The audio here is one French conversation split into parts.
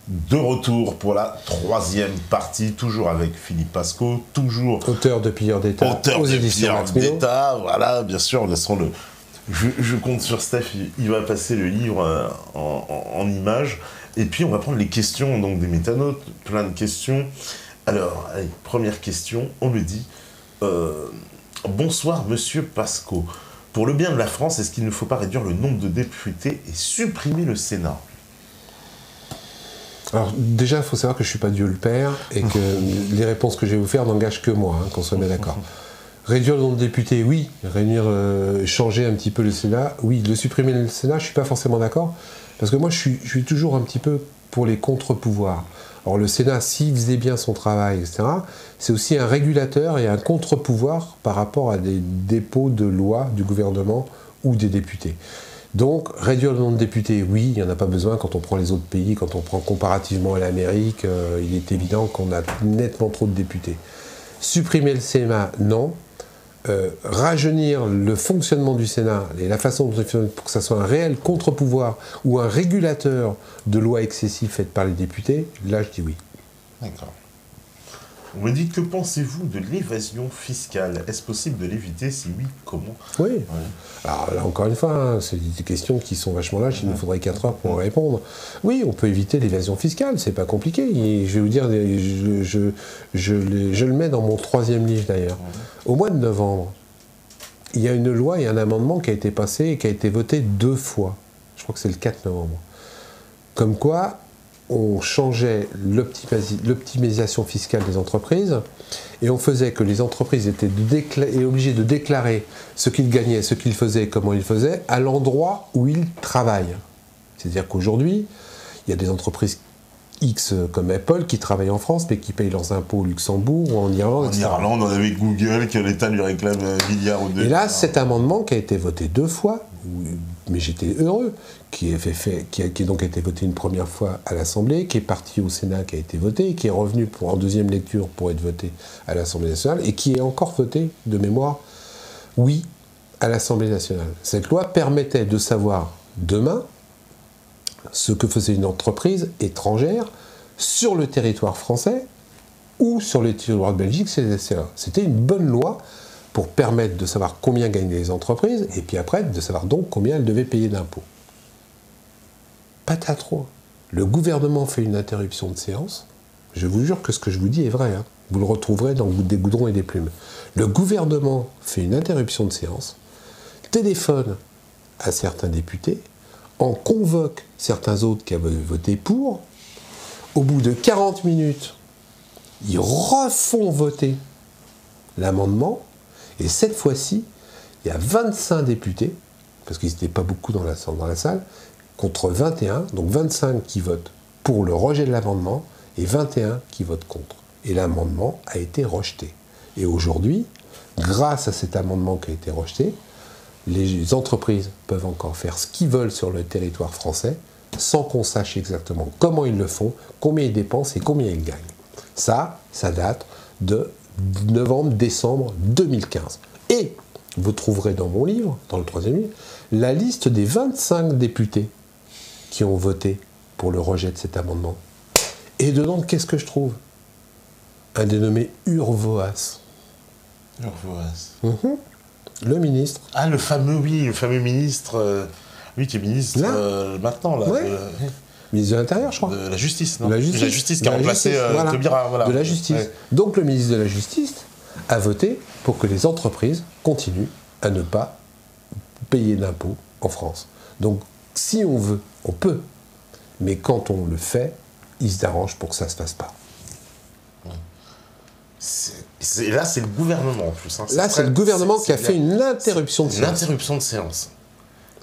De retour pour la troisième partie, toujours avec Philippe Pasco, toujours auteur de Pilleurs d'État, auteur de Pilleurs d'État, voilà, bien sûr, je compte sur Steph, il va passer le livre en images, et puis on va prendre les questions donc des métanotes, plein de questions. Alors, allez, première question, on me dit bonsoir Monsieur Pasco, pour le bien de la France, est-ce qu'il ne faut pas réduire le nombre de députés et supprimer le Sénat ? Alors déjà, il faut savoir que je ne suis pas Dieu le Père et que les réponses que je vais vous faire n'engagent que moi, qu'on soit bien d'accord. Réduire le nombre de députés, oui. Changer un petit peu le Sénat, oui. Le supprimer le Sénat, je ne suis pas forcément d'accord. Parce que moi, je suis toujours un petit peu pour les contre-pouvoirs. Alors le Sénat, s'il faisait bien son travail, etc., c'est aussi un régulateur et un contre-pouvoir par rapport à des dépôts de lois du gouvernement ou des députés. Donc, réduire le nombre de députés, oui, il n'y en a pas besoin quand on prend les autres pays, quand on prend comparativement à l'Amérique, il est évident qu'on a nettement trop de députés. Supprimer le Sénat, non. Rajeunir le fonctionnement du Sénat et la façon dont il fonctionne pour que ça soit un réel contre-pouvoir ou un régulateur de lois excessives faites par les députés, là je dis oui. D'accord. On me dit, que pensez-vous de l'évasion fiscale? Est-ce possible de l'éviter? Si oui, comment? Oui. Ouais. Alors là, encore une fois, c'est des questions qui sont vachement larges, il nous faudrait 4 heures pour répondre. Oui, on peut éviter l'évasion fiscale, c'est pas compliqué. Et je vais vous dire, je le mets dans mon 3e livre d'ailleurs. Au mois de novembre, il y a une loi et un amendement qui a été passé et qui a été voté 2 fois. Je crois que c'est le 4 novembre. Comme quoi, on changeait l'optimisation fiscale des entreprises et on faisait que les entreprises étaient obligées de déclarer ce qu'ils gagnaient, ce qu'ils faisaient, comment ils faisaient, à l'endroit où ils travaillent. C'est-à-dire qu'aujourd'hui, il y a des entreprises X comme Apple qui travaillent en France mais qui payent leurs impôts au Luxembourg ou en Irlande, etc. En Irlande, on avait Google, que l'État lui réclame 1 milliard ou 2. Et là, cet amendement qui a été voté 2 fois, mais j'étais heureux, qui a donc été voté une première fois à l'Assemblée, qui est parti au Sénat, qui a été voté, qui est revenu en 2e lecture pour être voté à l'Assemblée nationale, et qui est encore voté, de mémoire, oui, à l'Assemblée nationale. Cette loi permettait de savoir demain ce que faisait une entreprise étrangère sur le territoire français ou sur le territoire de Belgique, c'était une bonne loi pour permettre de savoir combien gagnaient les entreprises, et puis après, de savoir donc combien elles devaient payer d'impôts. Patatros. Le gouvernement fait une interruption de séance. Je vous jure que ce que je vous dis est vrai. Hein. Vous le retrouverez dans des goudrons et des plumes. Le gouvernement fait une interruption de séance, téléphone à certains députés, en convoque certains autres qui avaient voté pour. Au bout de 40 minutes, ils refont voter l'amendement. Et cette fois-ci, il y a 25 députés, parce qu'ils n'étaient pas beaucoup dans la salle, contre 21, donc 25 qui votent pour le rejet de l'amendement et 21 qui votent contre. Et l'amendement a été rejeté. Et aujourd'hui, grâce à cet amendement qui a été rejeté, les entreprises peuvent encore faire ce qu'ils veulent sur le territoire français sans qu'on sache exactement comment ils le font, combien ils dépensent et combien ils gagnent. Ça date de novembre-décembre 2015. Et vous trouverez dans mon livre, dans le 3e livre, la liste des 25 députés qui ont voté pour le rejet de cet amendement. Et dedans, qu'est-ce que je trouve? Un dénommé Urvoas. Urvoas. Le ministre. Ah, le fameux ministre, lui qui est ministre maintenant, là. Ouais. Ministre de l'Intérieur, je crois. De la Justice, non? De la Justice qui a remplacé Taubira. Voilà. De la Justice. Ouais. Donc le ministre de la Justice a voté pour que les entreprises continuent à ne pas payer d'impôts en France. Donc si on veut, on peut. Mais quand on le fait, il s'arrange pour que ça ne se fasse pas. Là, c'est le gouvernement en plus. Hein. Là, c'est le gouvernement qui a fait une interruption de séance. Une interruption de séance.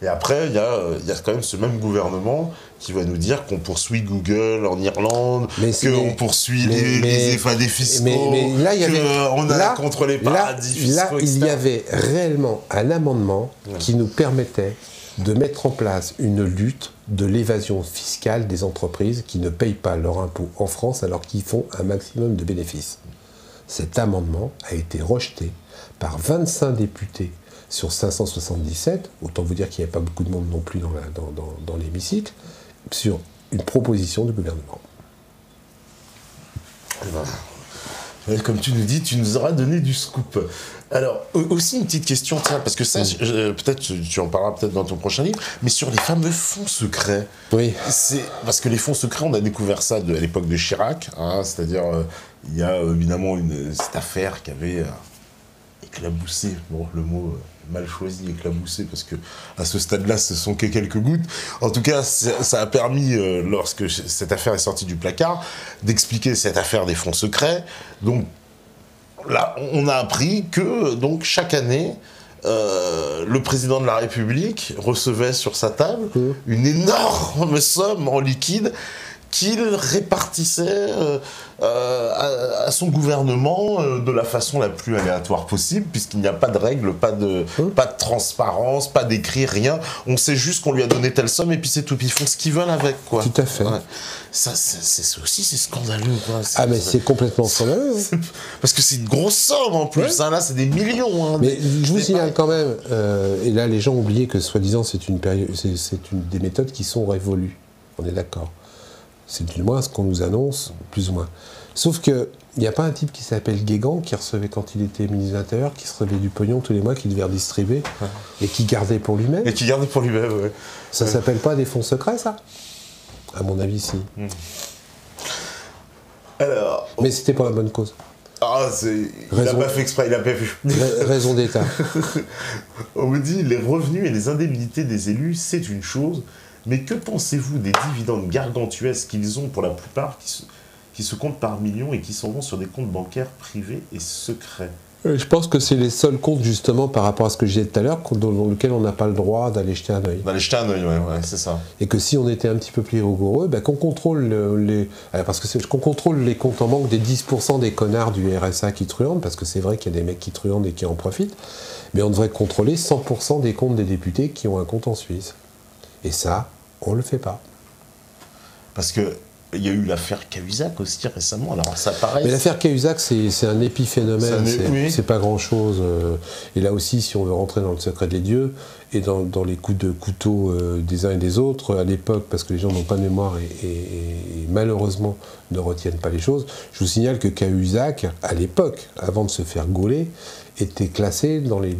Et après, il y a quand même ce même gouvernement qui va nous dire qu'on poursuit Google en Irlande, qu'on poursuit les effets fiscaux, qu'on a contre les paradis fiscaux, Là, etc. il y avait réellement un amendement qui nous permettait de mettre en place une lutte de l'évasion fiscale des entreprises qui ne payent pas leur impôt en France alors qu'ils font un maximum de bénéfices. Cet amendement a été rejeté par 25 députés sur 577, autant vous dire qu'il n'y avait pas beaucoup de monde non plus dans l'hémicycle, sur une proposition du gouvernement. Comme tu nous dis, tu nous auras donné du scoop. Alors, aussi une petite question, tiens, parce que ça, peut-être tu en parleras peut-être dans ton prochain livre, mais sur les fameux fonds secrets. Oui. Parce que les fonds secrets, on a découvert ça à l'époque de Chirac, hein, c'est-à-dire, il y a évidemment cette affaire qui avait éclaboussé, bon, le mot mal choisi, éclaboussé, parce que à ce stade-là, ce sont que quelques gouttes. En tout cas, ça a permis, lorsque cette affaire est sortie du placard, d'expliquer cette affaire des fonds secrets. Donc, là, on a appris que donc chaque année, le président de la République recevait sur sa table une énorme somme en liquide qu'il répartissait à son gouvernement de la façon la plus aléatoire possible, puisqu'il n'y a pas de règles, pas de transparence, pas d'écrit, rien. On sait juste qu'on lui a donné telle somme et puis c'est tout. Puis ils font ce qu'ils veulent avec, quoi. Tout à fait. Ouais. Ça, c'est scandaleux, quoi. Mais c'est complètement scandaleux. Hein. Parce que c'est une grosse somme en plus. Hein, là, c'est des millions. Hein, mais je vous signale quand même, et là, les gens ont oublié que soi-disant, c'est une des méthodes qui sont révolues. On est d'accord. C'est du moins ce qu'on nous annonce, plus ou moins. Sauf qu'il n'y a pas un type qui s'appelle Guégan, qui recevait quand il était ministre de l'Intérieur, qui recevait du pognon tous les mois, qu'il devait redistribuer, et qui gardait pour lui-même. Et qui gardait pour lui-même, ouais. Ça s'appelle pas des fonds secrets, ça ? À mon avis, si. Alors... Mais c'était pour la bonne cause. Il n'a pas fait exprès, il n'a pas vu. Raison d'État. On me dit, les revenus et les indemnités des élus, c'est une chose... Mais que pensez-vous des dividendes gargantuesques qu'ils ont pour la plupart, qui se comptent par millions et qui s'en vont sur des comptes bancaires privés et secrets ? Je pense que c'est les seuls comptes, justement, par rapport à ce que je disais tout à l'heure, dans lesquels on n'a pas le droit d'aller jeter un œil. D'aller jeter un œil, ouais, c'est ça. Et que si on était un petit peu plus rigoureux, qu'on contrôle qu'on contrôle les comptes en banque des 10% des connards du RSA qui truandent, parce que c'est vrai qu'il y a des mecs qui truandent et qui en profitent, mais on devrait contrôler 100% des comptes des députés qui ont un compte en Suisse. Et ça, on ne le fait pas. Parce qu'il y a eu l'affaire Cahuzac aussi récemment, alors ça paraît... Mais l'affaire Cahuzac, c'est un épiphénomène, c'est pas grand-chose. Et là aussi, si on veut rentrer dans le secret des dieux, et dans les coups de couteau des uns et des autres, à l'époque, parce que les gens n'ont pas de mémoire et malheureusement ne retiennent pas les choses, je vous signale que Cahuzac, à l'époque, avant de se faire gauler, était classé dans les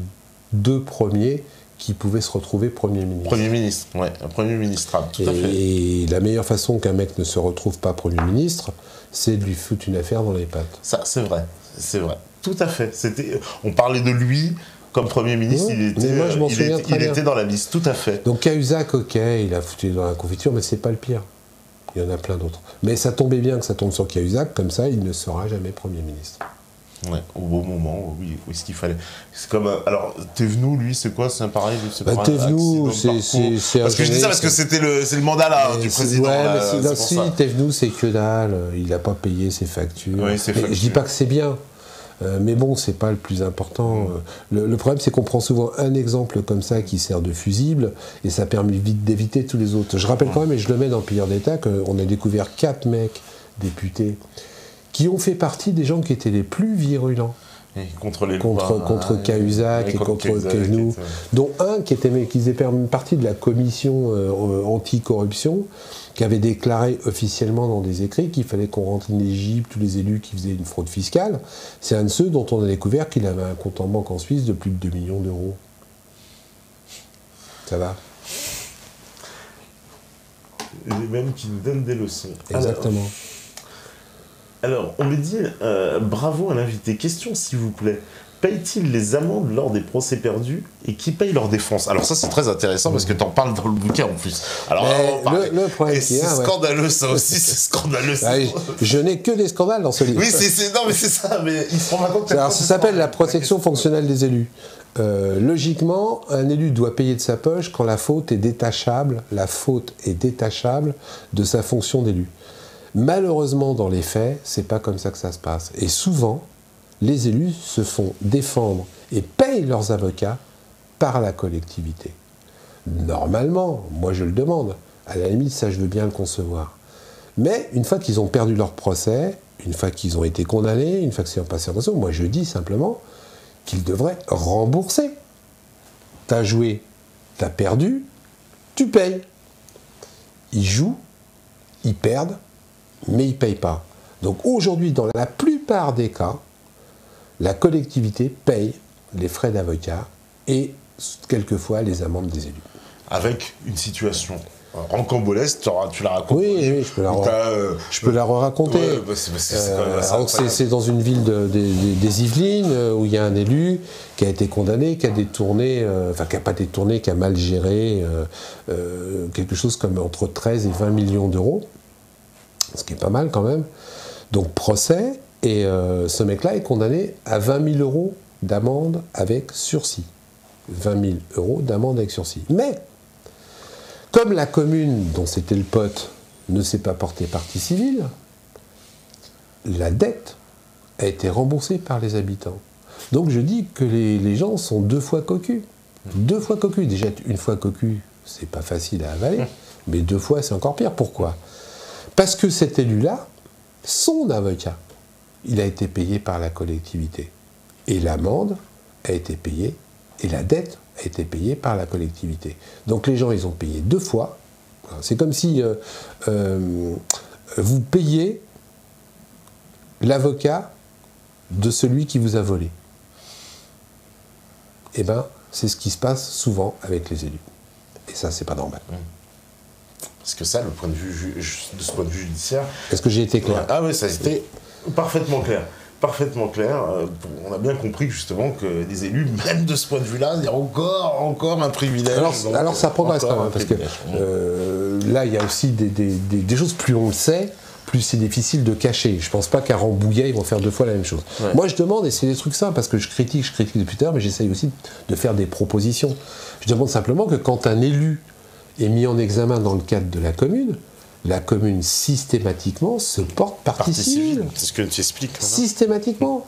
2 premiers qui pouvait se retrouver Premier ministre. Premier ministre, ouais, un Premier ministre, tout à fait. Et la meilleure façon qu'un mec ne se retrouve pas Premier ministre, c'est de lui foutre une affaire dans les pattes. Ça, c'est vrai, tout à fait. On parlait de lui comme Premier ministre, il était dans la liste, tout à fait. Donc Cahuzac, ok, il a foutu dans la confiture, mais c'est pas le pire. Il y en a plein d'autres. Mais ça tombait bien que ça tombe sur Cahuzac, comme ça, il ne sera jamais Premier ministre. Ouais, au bon moment, oui, ce qu'il fallait. C'est comme alors Thévenoud, lui, c'est quoi? C'est un pareil. Thévenoud, c'est parce que je dis ça parce que c'est le mandat là du président. Ouais, mais si Thévenoud, c'est que dalle. Il n'a pas payé ses factures. Oui, je dis pas que c'est bien. Mais bon, c'est pas le plus important. Le problème, c'est qu'on prend souvent un exemple comme ça qui sert de fusible et ça permet vite d'éviter tous les autres. Je rappelle quand même, et je le mets dans Pilleur d'État, qu'on a découvert 4 mecs députés qui ont fait partie des gens qui étaient les plus virulents contre Cahuzac et contre Thévenoud, dont un qui faisait partie de la commission anti-corruption, qui avait déclaré officiellement dans des écrits qu'il fallait qu'on rentre en Égypte tous les élus qui faisaient une fraude fiscale. C'est un de ceux dont on a découvert qu'il avait un compte en banque en Suisse de plus de 2 millions d'euros. Ça va. Et même qui nous donnent des leçons. Exactement. Alors, on me dit, bravo à l'invité. Question, s'il vous plaît. Paye-t-il les amendes lors des procès perdus et qui paye leur défense? Alors ça, c'est très intéressant parce que tu en parles dans le bouquin en plus. Alors, le problème c'est scandaleux, ça aussi, c'est scandaleux. Je n'ai que des scandales dans ce livre. Oui, non, mais c'est ça, mais il se rend pas compte. Alors, ça s'appelle la protection fonctionnelle des élus. Logiquement, un élu doit payer de sa poche quand la faute est détachable de sa fonction d'élu. Malheureusement, dans les faits, c'est pas comme ça que ça se passe. Et souvent, les élus se font défendre et payent leurs avocats par la collectivité. Normalement, moi je le demande, à la limite, ça je veux bien le concevoir. Mais une fois qu'ils ont perdu leur procès, une fois qu'ils ont été condamnés, une fois que c'est passé en prison, moi je dis simplement qu'ils devraient rembourser. T'as joué, t'as perdu, tu payes. Ils jouent, ils perdent, mais ils ne payent pas. Donc aujourd'hui, dans la plupart des cas, la collectivité paye les frais d'avocat et quelquefois les amendes des élus. Avec une situation rocambolesque, tu la racontes. Oui, je peux la raconter. Ouais, c'est dans une ville des Yvelines où il y a un élu qui a été condamné, qui a détourné, qui n'a pas détourné, qui a mal géré quelque chose comme entre 13 et 20 millions d'euros, ce qui est pas mal quand même. Donc procès, et ce mec-là est condamné à 20 000 euros d'amende avec sursis. 20 000 euros d'amende avec sursis. Mais, comme la commune dont c'était le pote ne s'est pas portée partie civile, la dette a été remboursée par les habitants. Donc je dis que les gens sont 2 fois cocus. 2 fois cocus. Déjà, une fois cocu, c'est pas facile à avaler, mais 2 fois, c'est encore pire. Pourquoi ? Parce que cet élu-là, son avocat, il a été payé par la collectivité. Et l'amende a été payée, et la dette a été payée par la collectivité. Donc les gens, ils ont payé 2 fois. C'est comme si vous payez l'avocat de celui qui vous a volé. Eh bien, c'est ce qui se passe souvent avec les élus. Et ça, c'est pas normal. Parce que ça, de ce point de vue judiciaire... Est-ce que j'ai été clair ? Ah oui, ça a été parfaitement clair. Parfaitement clair. On a bien compris justement que les élus, même de ce point de vue-là, il y a encore un privilège. Alors ça progresse quand même, parce que là, il y a aussi des choses, plus on le sait, plus c'est difficile de cacher. Je ne pense pas qu'à Rambouillet, ils vont faire 2 fois la même chose. Ouais. Moi, je demande, et c'est des trucs simples, parce que je critique depuis tout à l'heure, mais j'essaye aussi de faire des propositions. Je demande simplement que quand un élu est mis en examen dans le cadre de la commune systématiquement se porte partie civile. C'est ce que tu expliques. Systématiquement.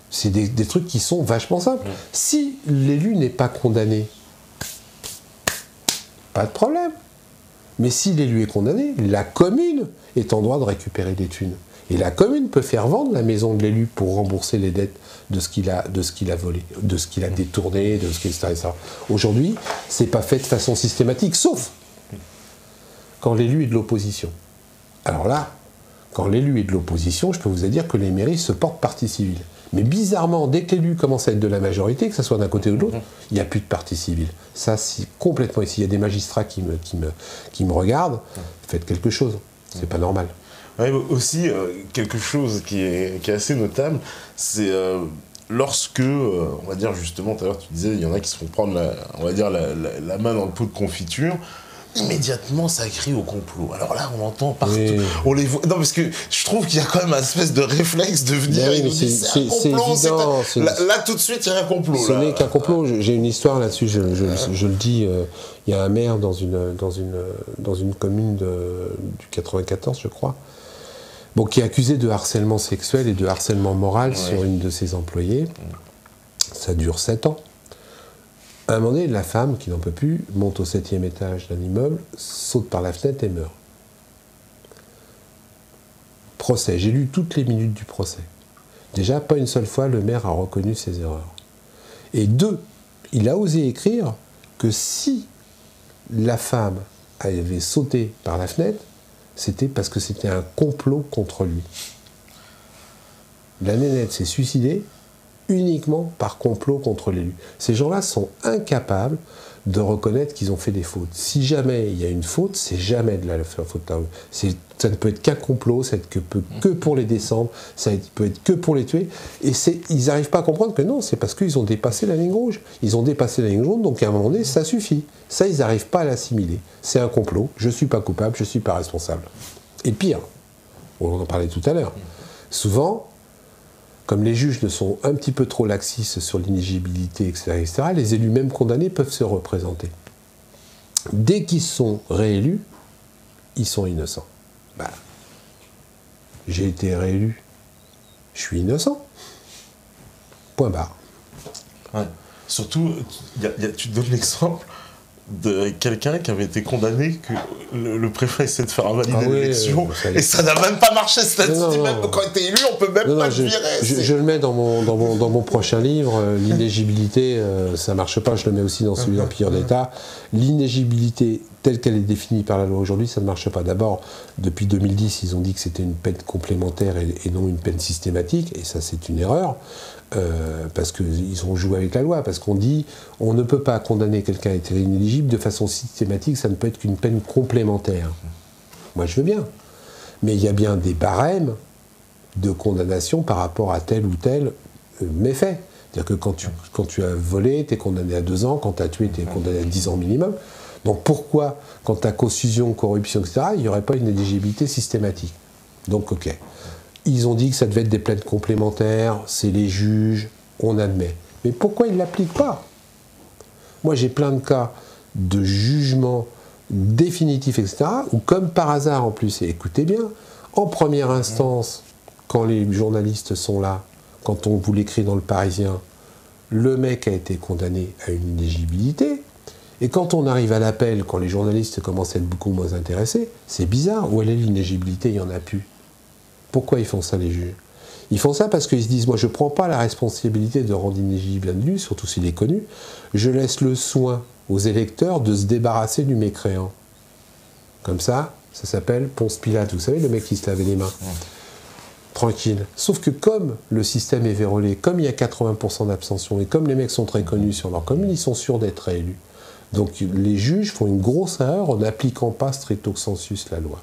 C'est des trucs qui sont vachement simples. Si l'élu n'est pas condamné, pas de problème. Mais si l'élu est condamné, la commune est en droit de récupérer des thunes. Et la commune peut faire vendre la maison de l'élu pour rembourser les dettes de ce qu'il a volé, de ce qu'il a détourné, de ce qu'il a... Aujourd'hui, c'est pas fait de façon systématique, sauf quand l'élu est de l'opposition. Alors là, quand l'élu est de l'opposition, je peux vous dire que les mairies se portent partie civile. Mais bizarrement, dès que l'élu commence à être de la majorité, que ce soit d'un côté ou de l'autre, il n'y a plus de partie civile. Ça, c'est complètement ici. Il y a des magistrats qui me regardent. Faites quelque chose. C'est pas normal. Ouais, aussi, quelque chose qui est assez notable, c'est lorsque, on va dire justement, tout à l'heure tu disais, il y en a qui se font prendre la main dans le pot de confiture. Immédiatement, ça crie au complot. Alors là, on entend partout. Oui. On les voit. Non, parce que je trouve qu'il y a quand même un espèce de réflexe de venir et nous dire c'est un complot. C'est évident. Là, tout de suite, il y a un complot. Ce n'est qu'un complot. J'ai une histoire là-dessus. Je le dis. Il y a un maire dans une commune du 94, je crois, qui est accusé de harcèlement sexuel et de harcèlement moral sur une de ses employées. Ça dure 7 ans. À un moment donné, la femme, qui n'en peut plus, monte au 7e étage d'un immeuble, saute par la fenêtre et meurt. Procès. J'ai lu toutes les minutes du procès. Déjà, pas une seule fois, le maire a reconnu ses erreurs. Et 2, il a osé écrire que si la femme avait sauté par la fenêtre, c'était parce que c'était un complot contre lui. La nénette s'est suicidée uniquement par complot contre l'élu. Ces gens-là sont incapables de reconnaître qu'ils ont fait des fautes. Si jamais il y a une faute, c'est jamais de la faute à eux. Ça ne peut être qu'un complot, ça ne peut que pour les descendre, ça ne peut être que pour les tuer. Et ils n'arrivent pas à comprendre que non, c'est parce qu'ils ont dépassé la ligne rouge. Ils ont dépassé la ligne jaune, donc à un moment donné, ça suffit. Ça, ils n'arrivent pas à l'assimiler. C'est un complot, je ne suis pas coupable, je ne suis pas responsable. Et pire, on en parlait tout à l'heure, souvent, comme les juges ne sont un petit peu trop laxistes sur l'inéligibilité, etc., les élus même condamnés peuvent se représenter. Dès qu'ils sont réélus, ils sont innocents. J'ai été réélu, je suis innocent. Point barre. Ouais. Surtout, tu donnes l'exemple de quelqu'un qui avait été condamné, que le préfet essaie de faire invalider l'élection, et ça n'a même pas marché. Même quand tu es élu, on peut même pas le virer. Je le mets dans mon prochain livre, l'inéligibilité, ça marche pas, je le mets aussi dans celui d'Empire d'État. L'inéligibilité telle qu'elle est définie par la loi aujourd'hui, ça ne marche pas. D'abord, depuis 2010, ils ont dit que c'était une peine complémentaire et non une peine systématique, et ça c'est une erreur, parce qu'ils ont joué avec la loi, parce qu'on dit on ne peut pas condamner quelqu'un à être inéligible de façon systématique, ça ne peut être qu'une peine complémentaire. Moi je veux bien, mais il y a bien des barèmes de condamnation par rapport à tel ou tel méfait. C'est-à-dire que quand tu as volé, tu es condamné à 2 ans, quand tu as tué, tu es condamné à 10 ans minimum. Donc pourquoi, quand tu as confusion, corruption, etc., il n'y aurait pas une éligibilité systématique? Donc ok. Ils ont dit que ça devait être des peines complémentaires, c'est les juges, on admet. Mais pourquoi ils ne l'appliquent pas? Moi j'ai plein de cas de jugement définitif, etc., où comme par hasard en plus, et écoutez bien, en première instance, quand les journalistes sont là, quand on vous l'écrit dans le Parisien, le mec a été condamné à une inéligibilité. Et quand on arrive à l'appel, quand les journalistes commencent à être beaucoup moins intéressés, c'est bizarre. Où elle est l'inéligibilité? Il n'y en a plus. Pourquoi ils font ça, les juges? Ils font ça parce qu'ils se disent, moi je ne prends pas la responsabilité de rendre inéligible un élu, surtout s'il est connu, je laisse le soin aux électeurs de se débarrasser du mécréant. Comme ça s'appelle Ponce Pilate. Vous savez, le mec qui se lavait les mains. Tranquille. Sauf que comme le système est vérolé, comme il y a 80% d'abstention, et comme les mecs sont très connus sur leur commune, ils sont sûrs d'être réélus. Donc les juges font une grosse erreur en n'appliquant pas stricto sensus la loi.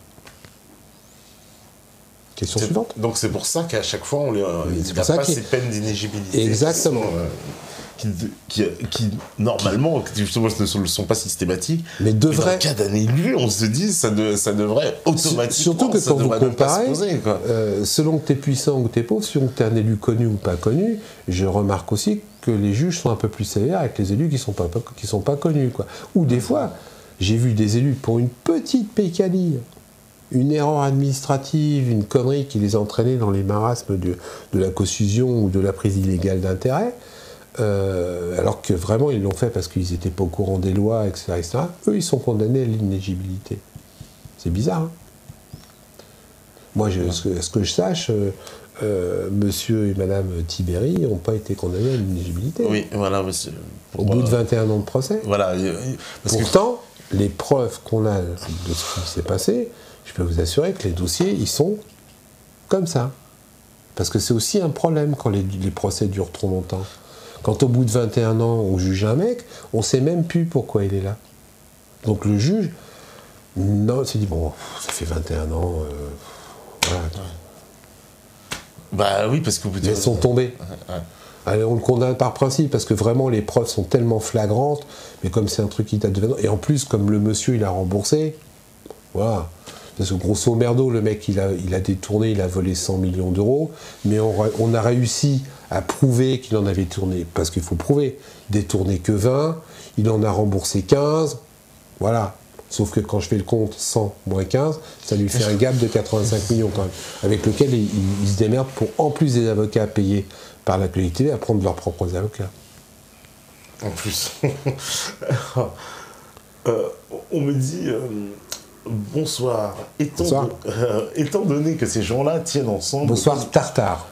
Question suivante. Donc c'est pour ça qu'à chaque fois, on n'y a pas ces peines d'inéligibilité. Exactement. Qui normalement, justement, ne sont pas systématiques. Mais devrait. En cas d'un élu, on se dit ça devrait automatiquement. Surtout que quand vous comparez, selon que tu es puissant ou que tu es pauvre, selon que tu es un élu connu ou pas connu, je remarque aussi que les juges sont un peu plus sévères avec les élus qui sont pas connus, quoi. Ou des fois, j'ai vu des élus pour une petite pécadille, une erreur administrative, une connerie qui les entraînait dans les marasmes de la cossusion ou de la prise illégale d'intérêt. Alors que vraiment ils l'ont fait parce qu'ils n'étaient pas au courant des lois, etc., etc. Eux, ils sont condamnés à l'inéligibilité. C'est bizarre, hein? Moi, à ce que je sache, monsieur et madame Tibéri n'ont pas été condamnés à l'inéligibilité. Oui, voilà, monsieur. Au bout de 21 ans de procès. Voilà. Pourtant, les preuves qu'on a de ce qui s'est passé, je peux vous assurer que les dossiers, ils sont comme ça. Parce que c'est aussi un problème quand les procès durent trop longtemps. Quand au bout de 21 ans, on juge un mec, on ne sait même plus pourquoi il est là. Donc le juge, non, s'est dit, bon, ça fait 21 ans, voilà. Bah oui, parce que vous ils sont tombés. Ouais. Allez, on le condamne par principe, parce que vraiment les preuves sont tellement flagrantes, mais comme c'est un truc qui date de 20 ans, et en plus, comme le monsieur, il a remboursé, voilà. Parce que grosso merdo, le mec, il a détourné, il a volé 100 millions d'euros, mais on a réussi à prouver qu'il en avait tourné, parce qu'il faut prouver, détourné que 20, il en a remboursé 15, voilà. Sauf que quand je fais le compte 100 moins 15, ça lui fait un gap de 85 millions quand même, avec lequel il se démerde pour, en plus des avocats payés par la collectivité, à prendre leurs propres avocats. En plus. On me dit... bonsoir. Étant donné que ces gens-là tiennent ensemble... Bonsoir, Tartare.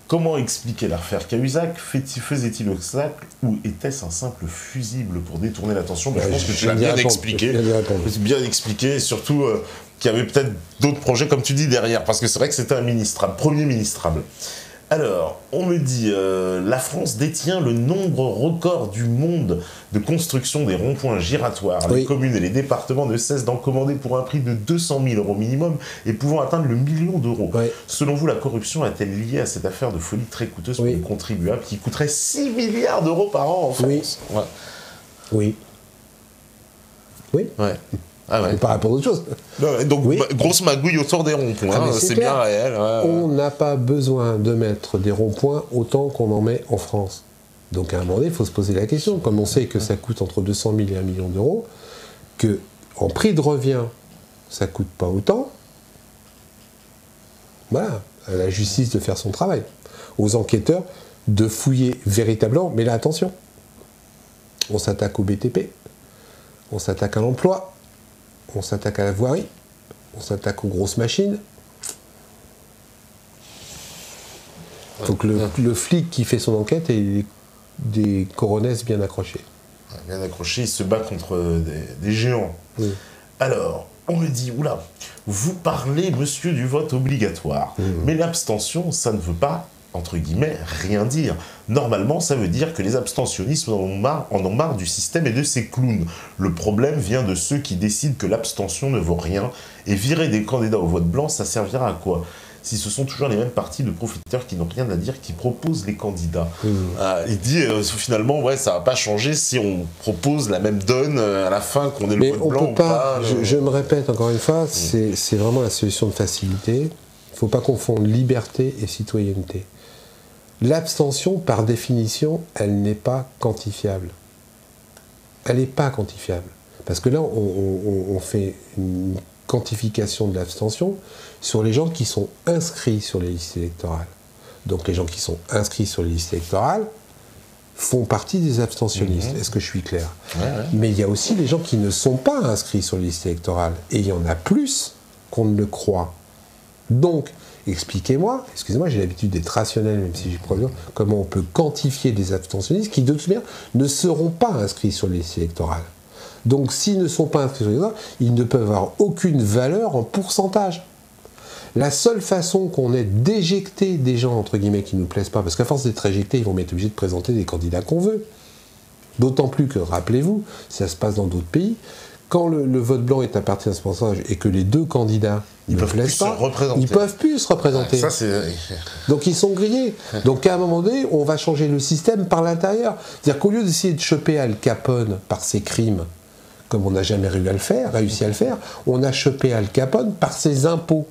Comment expliquer l'affaire Cahuzac? Faisait-il obstacle ou était-ce un simple fusible pour détourner l'attention? Je pense que tu l'as bien expliqué. Bien expliqué, et surtout qu'il y avait peut-être d'autres projets, comme tu dis, derrière, parce que c'est vrai que c'était un ministrable, premier ministrable. Alors, on me dit, la France détient le nombre record du monde de construction des ronds-points giratoires. Oui. Les communes et les départements ne cessent d'en commander pour un prix de 200 000 € minimum et pouvant atteindre le million d'euros. Oui. Selon vous, la corruption est-elle liée à cette affaire de folie très coûteuse pour les contribuables qui coûterait 6 milliards d'euros par an en France? Oui. Oui. Oui. Ouais. Ah ouais. Par rapport à autre chose. Non, donc, grosse magouille autour des ronds-points, c'est bien réel. Ouais. On n'a pas besoin de mettre des ronds-points autant qu'on en met en France. Donc à un moment donné, il faut se poser la question. Comme on sait que ça coûte entre 200 000 et 1 million d'euros, qu'en prix de revient, ça ne coûte pas autant, voilà, à la justice de faire son travail. Aux enquêteurs de fouiller véritablement. Mais là, attention, on s'attaque au BTP, on s'attaque à l'emploi, on s'attaque à la voirie, on s'attaque aux grosses machines. Il faut que le flic qui fait son enquête ait des coronesses bien accrochées. Bien accrochées, il se bat contre des géants. Oui. Alors, on me dit, oula, vous parlez, monsieur, du vote obligatoire. Mais l'abstention, ça ne veut pas, entre guillemets, rien dire. Normalement, ça veut dire que les abstentionnistes en ont marre du système et de ses clowns. Le problème vient de ceux qui décident que l'abstention ne vaut rien. Et virer des candidats au vote blanc, ça servira à quoi ? Si ce sont toujours les mêmes partis de profiteurs qui n'ont rien à dire, qui proposent les candidats. Il dit, finalement, ouais, ça va pas changer si on propose la même donne à la fin, qu'on ait le vote blanc ou pas. Je me répète encore une fois, c'est vraiment la solution de facilité. Il ne faut pas confondre liberté et citoyenneté. L'abstention, par définition, elle n'est pas quantifiable. Elle n'est pas quantifiable. Parce que là, on fait une quantification de l'abstention sur les gens qui sont inscrits sur les listes électorales. Donc les gens qui sont inscrits sur les listes électorales font partie des abstentionnistes. Est-ce que je suis clair ? Mais il y a aussi les gens qui ne sont pas inscrits sur les listes électorales. Et il y en a plus qu'on ne le croit. Donc, expliquez-moi, excusez-moi, j'ai l'habitude d'être rationnel, même si j'y crois bien, comment on peut quantifier des abstentionnistes qui, de toute manière, ne seront pas inscrits sur les listes électorales. Donc, s'ils ne sont pas inscrits sur les listes électorales, ils ne peuvent avoir aucune valeur en pourcentage. La seule façon qu'on ait d'éjecter des gens, entre guillemets, qui ne nous plaisent pas, parce qu'à force d'être éjectés, ils vont être obligés de présenter des candidats qu'on veut. D'autant plus que, rappelez-vous, ça se passe dans d'autres pays, quand le vote blanc est à partir de ce pourcentage et que les deux candidats ne plaisent pas, ils ne peuvent plus se représenter. Donc ils sont grillés. Donc à un moment donné, on va changer le système par l'intérieur. C'est-à-dire qu'au lieu d'essayer de choper Al Capone par ses crimes, comme on n'a jamais réussi à le faire, on a chopé Al Capone par ses impôts.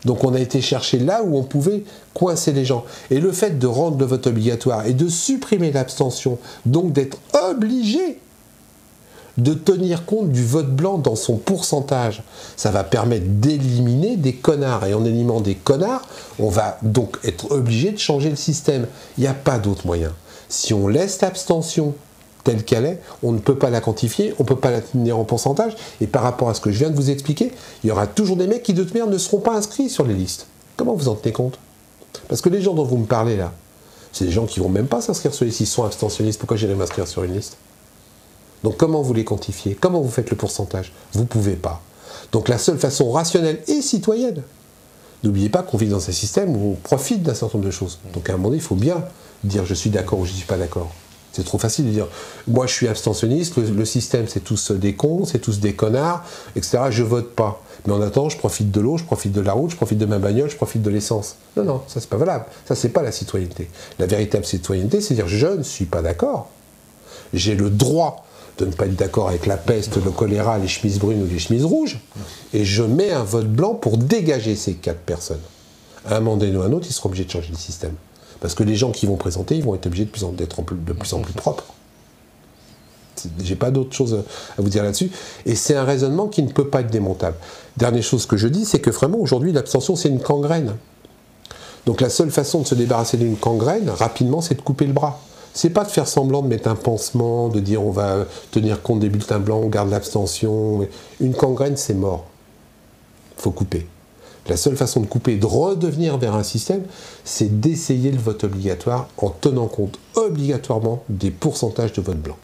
Donc on a été chercher là où on pouvait coincer les gens. Et le fait de rendre le vote obligatoire et de supprimer l'abstention, donc d'être obligé de tenir compte du vote blanc dans son pourcentage, ça va permettre d'éliminer des connards. Et en éliminant des connards, on va donc être obligé de changer le système. Il n'y a pas d'autre moyen. Si on laisse l'abstention telle qu'elle est, on ne peut pas la quantifier, on ne peut pas la tenir en pourcentage, et par rapport à ce que je viens de vous expliquer, il y aura toujours des mecs qui de toute manière ne seront pas inscrits sur les listes. Comment vous en tenez compte ? Parce que les gens dont vous me parlez là, c'est des gens qui ne vont même pas s'inscrire sur les listes, s'ils sont abstentionnistes, pourquoi j'irais m'inscrire sur une liste ? Donc comment vous les quantifiez ? Comment vous faites le pourcentage ? Vous ne pouvez pas. Donc la seule façon rationnelle et citoyenne, n'oubliez pas qu'on vit dans un système où on profite d'un certain nombre de choses. Donc à un moment donné, il faut bien dire je suis d'accord ou je ne suis pas d'accord. C'est trop facile de dire moi je suis abstentionniste, le système c'est tous des cons, c'est tous des connards, etc. Je vote pas. Mais en attendant, je profite de l'eau, je profite de la route, je profite de ma bagnole, je profite de l'essence. Non, ça c'est pas valable. Ça c'est pas la citoyenneté. La véritable citoyenneté, c'est dire je ne suis pas d'accord. J'ai le droit de ne pas être d'accord avec la peste, le choléra, les chemises brunes ou les chemises rouges, et je mets un vote blanc pour dégager ces 4 personnes. À un moment donné ou à un autre, ils seront obligés de changer le système. Parce que les gens qui vont présenter, ils vont être obligés d'être de plus en plus propres. J'ai pas d'autre chose à vous dire là-dessus. Et c'est un raisonnement qui ne peut pas être démontable. Dernière chose que je dis, c'est que vraiment, aujourd'hui, l'abstention, c'est une gangrène. Donc la seule façon de se débarrasser d'une gangrène, rapidement, c'est de couper le bras. C'est pas de faire semblant de mettre un pansement, de dire on va tenir compte des bulletins blancs, on garde l'abstention. Une gangrène, c'est mort. Il faut couper. La seule façon de couper, de redevenir vers un système, c'est d'essayer le vote obligatoire en tenant compte obligatoirement des pourcentages de vote blanc.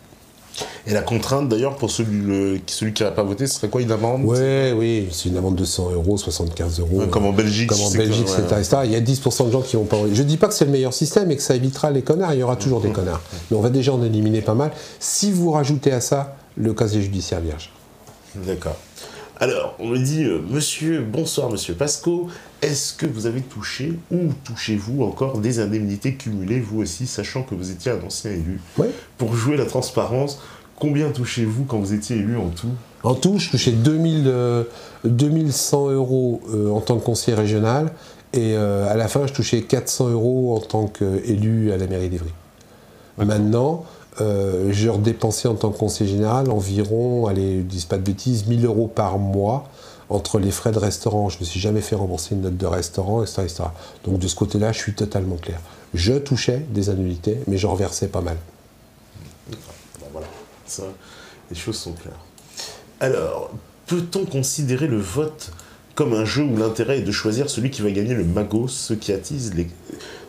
Et la contrainte, d'ailleurs, pour celui qui n'aurait pas voté, ce serait quoi, une amende ? Oui, c'est une amende de 100 €, 75 €. Comme en Belgique. Etc. Il y a 10% de gens qui vont pas... Je ne dis pas que c'est le meilleur système et que ça évitera les connards, il y aura toujours des connards. Mais on va déjà en éliminer pas mal. Si vous rajoutez à ça le casier judiciaire vierge. D'accord. Alors, on me dit, bonsoir monsieur Pasco, est-ce que vous avez touché ou touchez-vous encore des indemnités cumulées, vous aussi, sachant que vous étiez un ancien élu ? Oui. Pour jouer la transparence, combien touchez-vous quand vous étiez élu en tout ? En tout, je touchais 2100 € en tant que conseiller régional, et à la fin, je touchais 400 € en tant qu'élu à la mairie d'Évry. Maintenant, j'ai redépensé en tant que conseiller général environ, allez, je ne dis pas de bêtises, 1000 € par mois entre les frais de restaurant. Je ne me suis jamais fait rembourser une note de restaurant, etc., etc. Donc de ce côté-là, je suis totalement clair. Je touchais des annuités, mais j'en reversais pas mal. Bon, voilà, ça, les choses sont claires. Alors, peut-on considérer le vote comme un jeu où l'intérêt est de choisir celui qui va gagner le magot, ceux qui attisent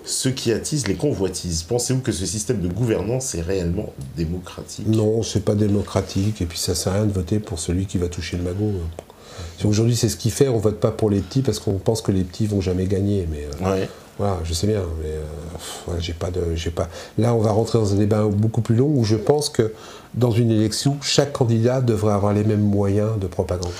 ce qui attise les convoitises. Pensez-vous que ce système de gouvernance est réellement démocratique? Non, c'est pas démocratique, et puis ça sert à rien de voter pour celui qui va toucher le magot. Aujourd'hui, c'est ce qui fait, on vote pas pour les petits parce qu'on pense que les petits vont jamais gagner, mais... Ouais. Voilà, je sais bien, mais ouais, j'ai pas. Là, on va rentrer dans un débat beaucoup plus long où je pense que dans une élection, chaque candidat devrait avoir les mêmes moyens de propagande.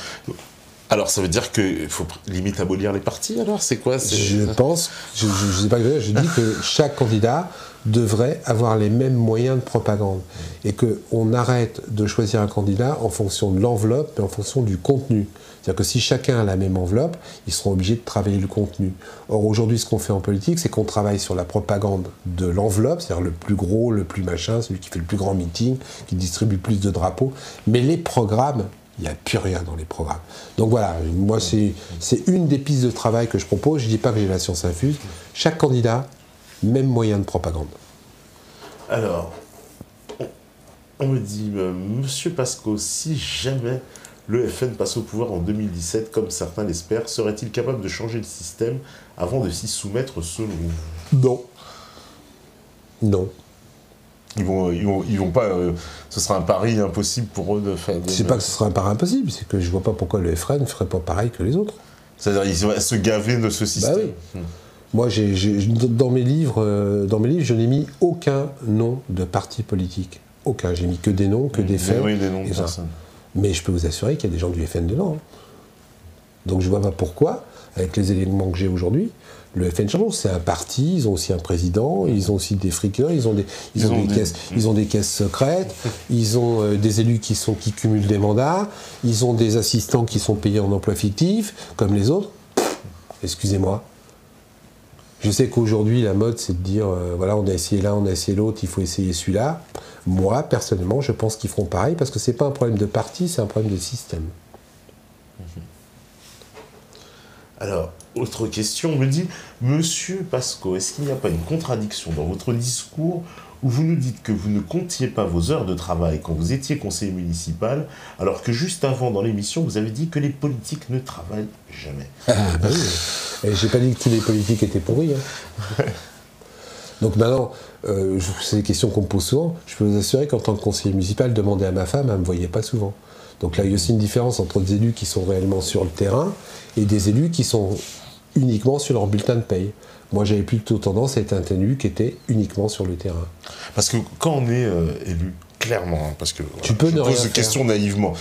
Alors, ça veut dire qu'il faut limite abolir les partis, alors? C'est quoi? Je pense, je sais pas, je dis que chaque candidat devrait avoir les mêmes moyens de propagande et qu'on arrête de choisir un candidat en fonction de l'enveloppe mais en fonction du contenu. C'est-à-dire que si chacun a la même enveloppe, ils seront obligés de travailler le contenu. Or aujourd'hui, ce qu'on fait en politique, c'est qu'on travaille sur la propagande de l'enveloppe, c'est-à-dire le plus gros, le plus machin, celui qui fait le plus grand meeting, qui distribue plus de drapeaux, mais les programmes, il n'y a plus rien dans les programmes. Donc voilà, moi c'est une des pistes de travail que je propose. Je ne dis pas que j'ai la science infuse. Chaque candidat, même moyen de propagande. Alors, on me dit, Monsieur Pasco, si jamais le FN passe au pouvoir en 2017, comme certains l'espèrent, serait-il capable de changer le système avant de s'y soumettre selon vous? Non. Non. Ils vont pas. Ce sera un pari impossible pour eux de faire. C'est pas que ce sera un pari impossible, c'est que je vois pas pourquoi le FRN ne ferait pas pareil que les autres. C'est-à-dire ils vont se gaver de ce système. Bah oui. Moi, dans mes livres, je n'ai mis aucun nom de parti politique. Aucun. J'ai mis que des noms, que des faits. Oui, des noms de personnes. Mais je peux vous assurer qu'il y a des gens du FN dedans. Donc je vois pas pourquoi, avec les éléments que j'ai aujourd'hui, le FN change. C'est un parti, ils ont aussi un président, ils ont aussi des friqueurs, ils ont des caisses secrètes, ils ont des élus qui cumulent des mandats, ils ont des assistants qui sont payés en emploi fictif, comme les autres. Excusez-moi. Je sais qu'aujourd'hui, la mode, c'est de dire, voilà, on a essayé l'un, on a essayé l'autre, il faut essayer celui-là. Moi, personnellement, je pense qu'ils feront pareil, parce que c'est pas un problème de parti, c'est un problème de système. Alors, autre question, on me dit, Monsieur Pasco, est-ce qu'il n'y a pas une contradiction dans votre discours où vous nous dites que vous ne comptiez pas vos heures de travail quand vous étiez conseiller municipal, alors que juste avant, dans l'émission, vous avez dit que les politiques ne travaillent jamais? Ah, bah oui. Et j'ai pas dit que tous les politiques étaient pourris. Hein. Donc maintenant, c'est des questions qu'on me pose souvent. Je peux vous assurer qu'en tant que conseiller municipal, demander à ma femme, elle ne me voyait pas souvent. Donc là, il y a aussi une différence entre des élus qui sont réellement sur le terrain et des élus qui sont uniquement sur leur bulletin de paye. Moi, j'avais plutôt tendance à être un élu qui était uniquement sur le terrain. Parce que quand on est élu, clairement, hein, parce que tu peux je ne pose rien une question naïvement,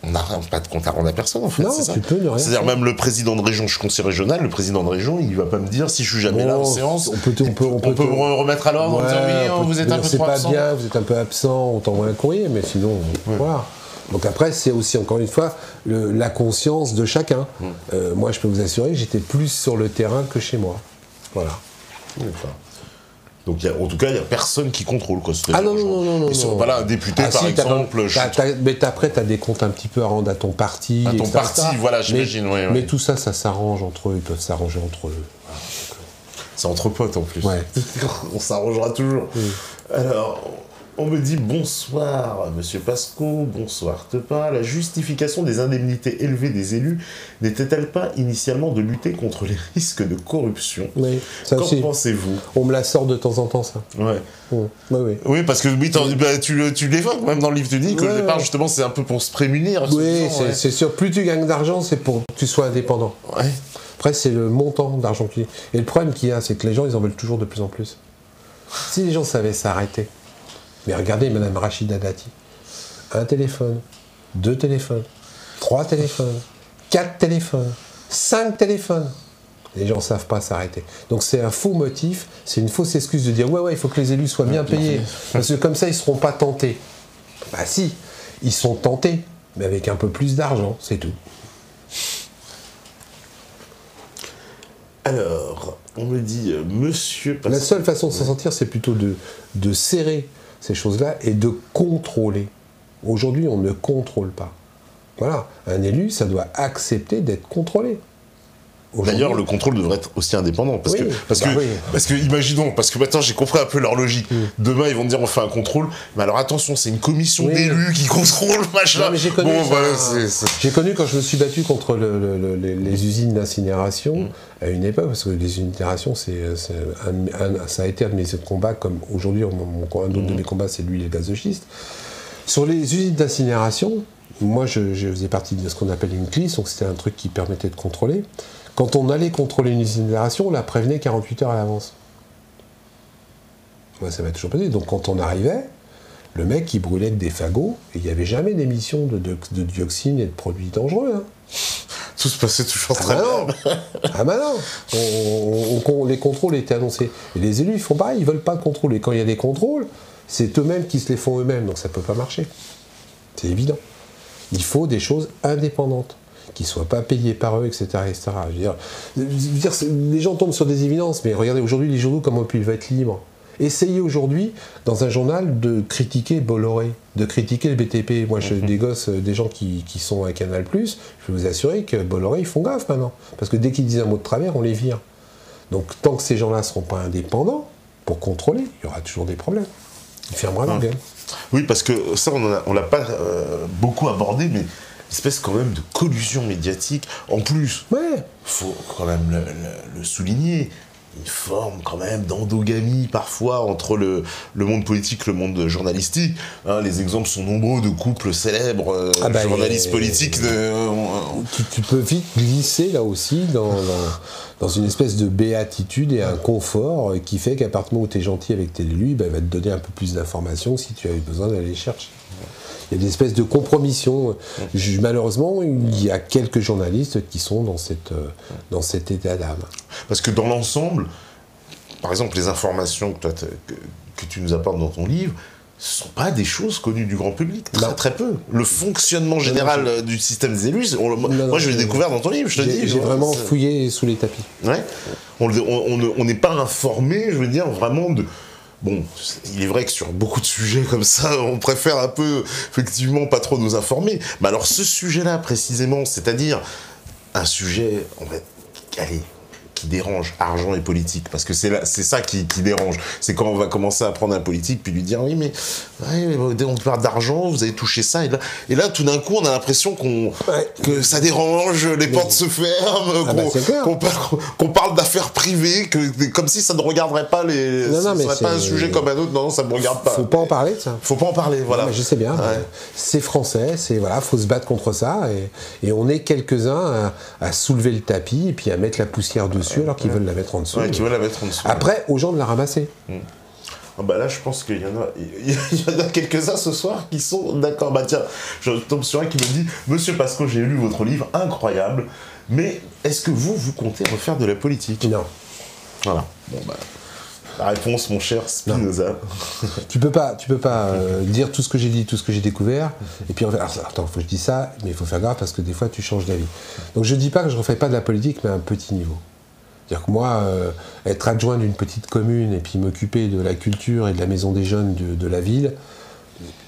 on n'a pas de compte à rendre à personne, en fait. Non, c'est ça. tu peux ne rien C'est-à-dire faire. même le président de région, je suis conseiller régional, le président de région, il ne va pas me dire si je suis jamais là en séance. On peut me remettre à l'ordre en disant oui, vous êtes un peu trop absent. C'est pas bien, vous êtes un peu absent, on t'envoie un courrier, mais sinon, voilà. Donc après, c'est aussi, encore une fois, la conscience de chacun. Moi, je peux vous assurer que j'étais plus sur le terrain que chez moi. Voilà. Donc, en tout cas, il n'y a personne qui contrôle. Quoi. Ah non. Voilà, un député, par exemple. Mais après, tu as des comptes un petit peu à rendre à ton parti. À ton parti, voilà, j'imagine. Mais tout ça, ça s'arrange entre eux. Ils peuvent s'arranger entre eux. C'est entre potes, en plus. Ouais. On s'arrangera toujours. Alors, on me dit bonsoir, Monsieur Pasco, bonsoir Tepa. La justification des indemnités élevées des élus n'était-elle pas initialement de lutter contre les risques de corruption? Oui, ça Qu'en aussi. pensez-vous? On me la sort de temps en temps, ça. Ouais. Oui. Oui, parce que tu l'évoques même dans le livre, tu dis qu'au départ, justement, c'est un peu pour se prémunir. Oui, c'est sûr. Plus tu gagnes d'argent, c'est pour que tu sois indépendant. Ouais. Après, c'est le montant d'argent qu'il y a. Et le problème qu'il y a, c'est que les gens, ils en veulent toujours de plus en plus. Si les gens savaient s'arrêter. Mais regardez Madame Rachida Dati. 1 téléphone, 2 téléphones, 3 téléphones, 4 téléphones, 5 téléphones. Les gens ne savent pas s'arrêter. Donc c'est un faux motif, c'est une fausse excuse de dire ouais, il faut que les élus soient bien payés. Parce que comme ça, ils ne seront pas tentés. Bah si, ils sont tentés, mais avec un peu plus d'argent, c'est tout. Alors, on me dit, Monsieur Pasco. La seule façon de s'en sortir, c'est plutôt de serrer ces choses-là et de contrôler. Aujourd'hui, on ne contrôle pas. Voilà, un élu, ça doit accepter d'être contrôlé. D'ailleurs, le contrôle devrait être aussi indépendant. Parce que, imaginons, parce que maintenant j'ai compris un peu leur logique. Demain, ils vont dire on fait un contrôle, mais alors attention, c'est une commission d'élus qui contrôle, machin. J'ai connu quand je me suis battu contre les usines d'incinération à une époque, parce que les usines d'incinération, ça a été un de mes combats, comme aujourd'hui, un autre de mes combats, c'est l'huile et le gaz de schiste. Sur les usines d'incinération, moi, je faisais partie de ce qu'on appelle une CLIS, donc c'était un truc qui permettait de contrôler. Quand on allait contrôler une usine d'incinération, on la prévenait 48 heures à l'avance. Moi, ça m'a toujours passé. Donc, quand on arrivait, le mec, il brûlait que des fagots, et il n'y avait jamais d'émission de dioxine et de produits dangereux. Hein. Tout se passait toujours très bien. Ah bah non, les contrôles étaient annoncés. Et les élus, ils font pareil, ils veulent pas de contrôle. Et quand il y a des contrôles, c'est eux-mêmes qui se les font eux-mêmes, donc ça peut pas marcher. C'est évident. Il faut des choses indépendantes, qui ne soient pas payées par eux, etc. etc. Je veux dire, les gens tombent sur des évidences, mais regardez aujourd'hui les journaux, comment ils peuvent être libres. Essayez aujourd'hui, dans un journal, de critiquer Bolloré, de critiquer le BTP. Moi, je dégosse des gens qui sont à Canal+, je peux vous assurer que Bolloré, ils font gaffe maintenant. Parce que dès qu'ils disent un mot de travers, on les vire. Donc, tant que ces gens-là ne seront pas indépendants, pour contrôler, il y aura toujours des problèmes. Ils fermeront la gueule. Oui, parce que ça, on l'a pas beaucoup abordé, mais espèce quand même de collusion médiatique. En plus, faut quand même le souligner, une forme quand même d'endogamie parfois entre le monde politique, le monde journalistique. Hein, les exemples sont nombreux de couples célèbres, journalistes politiques. Tu peux vite glisser là aussi dans une espèce de béatitude et un confort qui fait qu'à partir du moment où tu es gentil avec tes élus, il va te donner un peu plus d'informations si tu as besoin d'aller les chercher. Il y a des espèces de compromissions. Malheureusement, il y a quelques journalistes qui sont dans cet état d'âme. Parce que dans l'ensemble, par exemple, les informations que tu nous apportes dans ton livre, ce ne sont pas des choses connues du grand public, très peu. Le fonctionnement général du système des élus, moi je l'ai découvert dans ton livre, je te dis. J'ai vraiment fouillé sous les tapis. Ouais. On n'est pas informé, je veux dire, vraiment de... Bon, il est vrai que sur beaucoup de sujets comme ça, on préfère un peu, effectivement, pas trop nous informer. Mais alors ce sujet-là, précisément, c'est-à-dire un sujet, qui dérange, argent et politique, parce que c'est ça qui dérange. C'est quand on va commencer à prendre un politique, puis lui dire, oui, mais on parle d'argent, vous avez touché ça, et là tout d'un coup, on a l'impression que ça dérange, les portes se ferment, qu'on parle d'affaires privées, comme si ça ne regarderait pas ce serait pas un sujet comme un autre, non, ça ne me regarde pas. Faut pas en parler de ça. Faut pas en parler, voilà. Non, mais je sais bien, c'est français, faut se battre contre ça, et on est quelques-uns à soulever le tapis, et puis à mettre la poussière dessus, alors qu'ils veulent la mettre en dessous. Après, aux gens de la ramasser. Là, je pense qu'il y en a quelques-uns ce soir qui sont d'accord. Tiens, je tombe sur un qui me dit « Monsieur Pasco, j'ai lu votre livre, incroyable, mais est-ce que vous comptez refaire de la politique ?» Non. Voilà. La réponse, mon cher Spinoza. Tu peux pas dire tout ce que j'ai dit, tout ce que j'ai découvert, et puis attends, faut que je dise ça, mais il faut faire gaffe parce que des fois tu changes d'avis. Donc je dis pas que je refais pas de la politique, mais à un petit niveau. C'est-à-dire que moi, être adjoint d'une petite commune et puis m'occuper de la culture et de la maison des jeunes de la ville,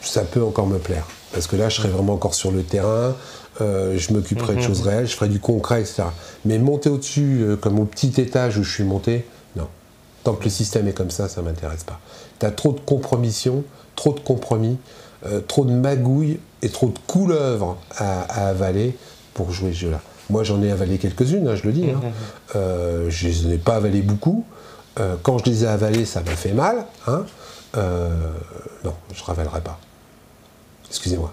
ça peut encore me plaire. Parce que là, je serais vraiment encore sur le terrain, je m'occuperais de choses réelles, je ferais du concret, etc. Mais monter au-dessus, comme au petit étage où je suis monté, non. Tant que le système est comme ça ne m'intéresse pas. T'as trop de compromissions, trop de compromis, trop de magouilles et trop de couleuvres à avaler pour jouer ce jeu-là. Moi, j'en ai avalé quelques-unes, je le dis. Je ne les ai pas avalées beaucoup. Quand je les ai avalées, ça m'a fait mal. Non, je ne ravalerai pas. Excusez-moi.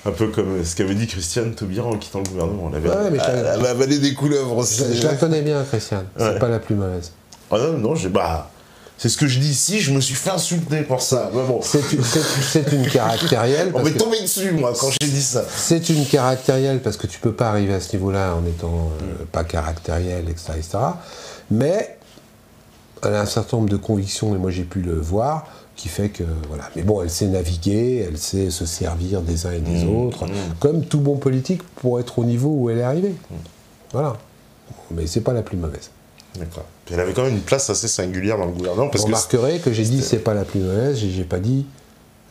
Un peu comme ce qu'avait dit Christiane Taubira en quittant le gouvernement. Elle avait avalé des couleuvres aussi. Je la connais bien, Christiane. C'est pas la plus mauvaise. Non, c'est ce que je dis ici, je me suis fait insulter pour ça. Bon. C'est une caractérielle. On m'est tombé dessus, moi, quand j'ai dit ça. C'est une caractérielle parce que tu peux pas arriver à ce niveau-là en étant pas caractériel, etc., etc. Mais elle a un certain nombre de convictions, et moi j'ai pu le voir, qui fait que, voilà. Mais bon, elle sait naviguer, elle sait se servir des uns et des autres, comme tout bon politique pour être au niveau où elle est arrivée. Voilà. Mais c'est pas la plus mauvaise. D'accord. Puis elle avait quand même une place assez singulière dans le gouvernement. Vous remarquerez que j'ai dit c'est pas la plus mauvaise, j'ai pas dit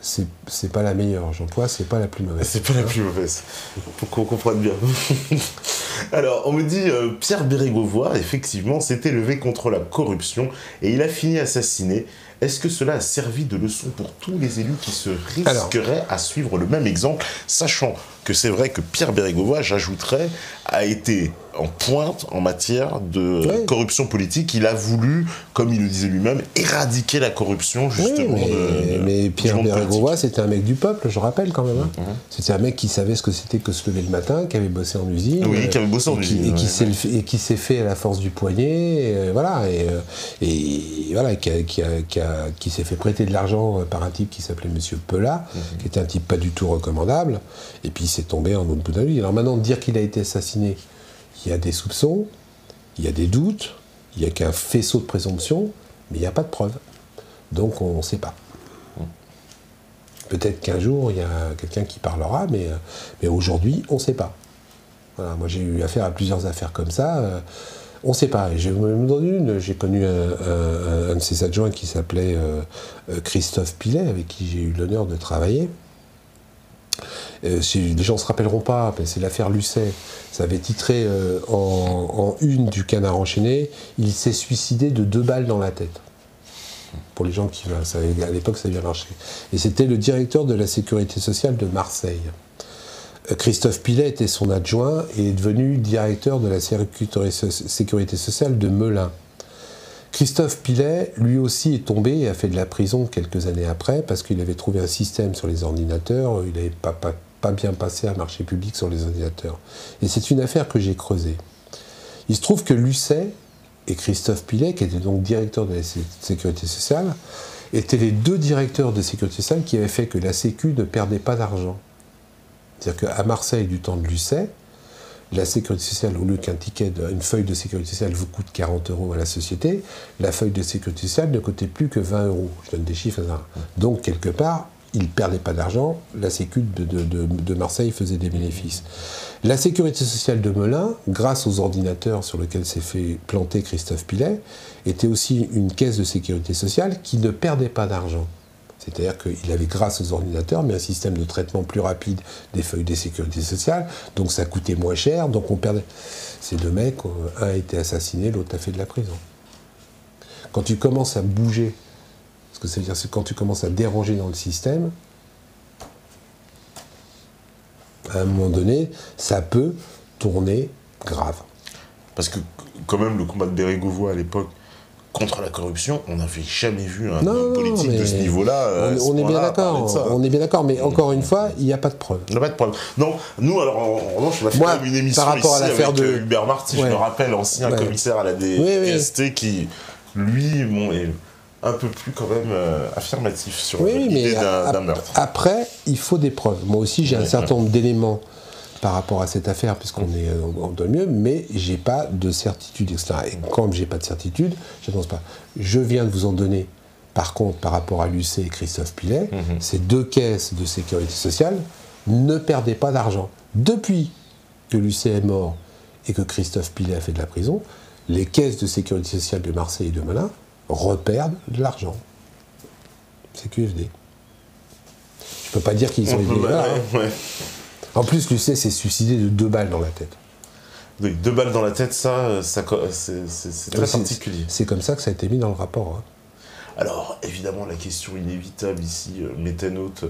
c'est pas la meilleure. J'emploie c'est pas la plus mauvaise. C'est pas la plus mauvaise. Pour qu'on comprenne bien. Alors, on me dit, Pierre Bérégovoy, effectivement, s'est élevé contre la corruption et il a fini assassiné. Est-ce que cela a servi de leçon pour tous les élus qui se risqueraient à suivre le même exemple, sachant que c'est vrai que Pierre Bérégovoy, j'ajouterais, a été en pointe en matière de corruption politique. Il a voulu, comme il le disait lui-même, éradiquer la corruption, justement. Mais Pierre Bérégovoy, c'était un mec du peuple, je rappelle quand même. Hein. C'était un mec qui savait ce que c'était que se lever le matin, qui avait bossé en usine. Oui, qui avait bossé en usine. Et qui s'est fait à la force du poignet, voilà. Et voilà, qui s'est fait prêter de l'argent par un type qui s'appelait Monsieur Pelat, qui était un type pas du tout recommandable. Et puis il s'est tombé en autre bout de la vie. Alors maintenant, dire qu'il a été assassiné, il y a des soupçons, il y a des doutes, il n'y a qu'un faisceau de présomption, mais il n'y a pas de preuves. Donc on ne sait pas. Peut-être qu'un jour, il y a quelqu'un qui parlera, mais aujourd'hui, on ne sait pas. Voilà, moi, j'ai eu affaire à plusieurs affaires comme ça. On ne sait pas. Je vais vous donner une. J'ai connu un de ses adjoints qui s'appelait Christophe Pilet, avec qui j'ai eu l'honneur de travailler. Les gens ne se rappelleront pas, mais c'est l'affaire Lucet. Ça avait titré en une du Canard enchaîné, il s'est suicidé de 2 balles dans la tête. Pour les gens qui veulent, à l'époque ça avait bien marché. Et c'était le directeur de la sécurité sociale de Marseille. Christophe Pilet était son adjoint et est devenu directeur de la sécurité sociale de Melun. Christophe Pilet, lui aussi, est tombé et a fait de la prison quelques années après parce qu'il avait trouvé un système sur les ordinateurs, il n'avait pas bien passé un marché public sur les ordinateurs. Et c'est une affaire que j'ai creusée. Il se trouve que Lucet et Christophe Pilet, qui était donc directeur de la sécurité sociale, étaient les 2 directeurs de sécurité sociale qui avaient fait que la Sécu ne perdait pas d'argent. C'est-à-dire qu'à Marseille, du temps de Lucet, la sécurité sociale, au lieu qu'un ticket, une feuille de sécurité sociale vous coûte 40 € à la société, la feuille de sécurité sociale ne coûtait plus que 20 €. Je donne des chiffres. Donc, quelque part, ils ne perdaient pas d'argent, la Sécu de Marseille faisait des bénéfices. La sécurité sociale de Melun, grâce aux ordinateurs sur lesquels s'est fait planter Christophe Pilet, était aussi une caisse de sécurité sociale qui ne perdait pas d'argent. C'est-à-dire qu'il avait, grâce aux ordinateurs, mis un système de traitement plus rapide des feuilles de sécurité sociale, donc ça coûtait moins cher, donc on perdait. Ces 2 mecs, un a été assassiné, l'autre a fait de la prison. Quand tu commences à bouger, ce que ça veut dire, c'est quand tu commences à déranger dans le système, à un moment donné, ça peut tourner grave. Parce que, quand même, le combat de Bérégovoy à l'époque, contre la corruption, on n'avait jamais vu un homme politique de ce niveau-là. On est bien d'accord. On est bien d'accord, mais encore une fois, il n'y a pas de preuve. Il n'y a pas de preuve. Non, nous, alors, en revanche, on a fait une émission par rapport ici à l'affaire avec de Hubert Marty, je me rappelle, ancien commissaire à la DST, qui, lui, est un peu plus quand même affirmatif sur l'idée d'un meurtre. Après, il faut des preuves. Moi aussi, j'ai un certain nombre d'éléments par rapport à cette affaire, puisqu'on est de mieux, mais j'ai pas de certitude, etc. Et comme j'ai pas de certitude, je n'annonce pas. Je viens de vous en donner, par contre, par rapport à Lucet et Christophe Pilet, ces 2 caisses de sécurité sociale ne perdaient pas d'argent. Depuis que Lucet est mort et que Christophe Pilet a fait de la prison, les caisses de sécurité sociale de Marseille et de Melun reperdent de l'argent. C'est QFD. Je peux pas dire qu'ils ont été là. En plus, Lucet s'est suicidé de 2 balles dans la tête. Oui, 2 balles dans la tête, c'est très particulier. C'est comme ça que ça a été mis dans le rapport. Hein. Alors, évidemment, la question inévitable ici, métanote,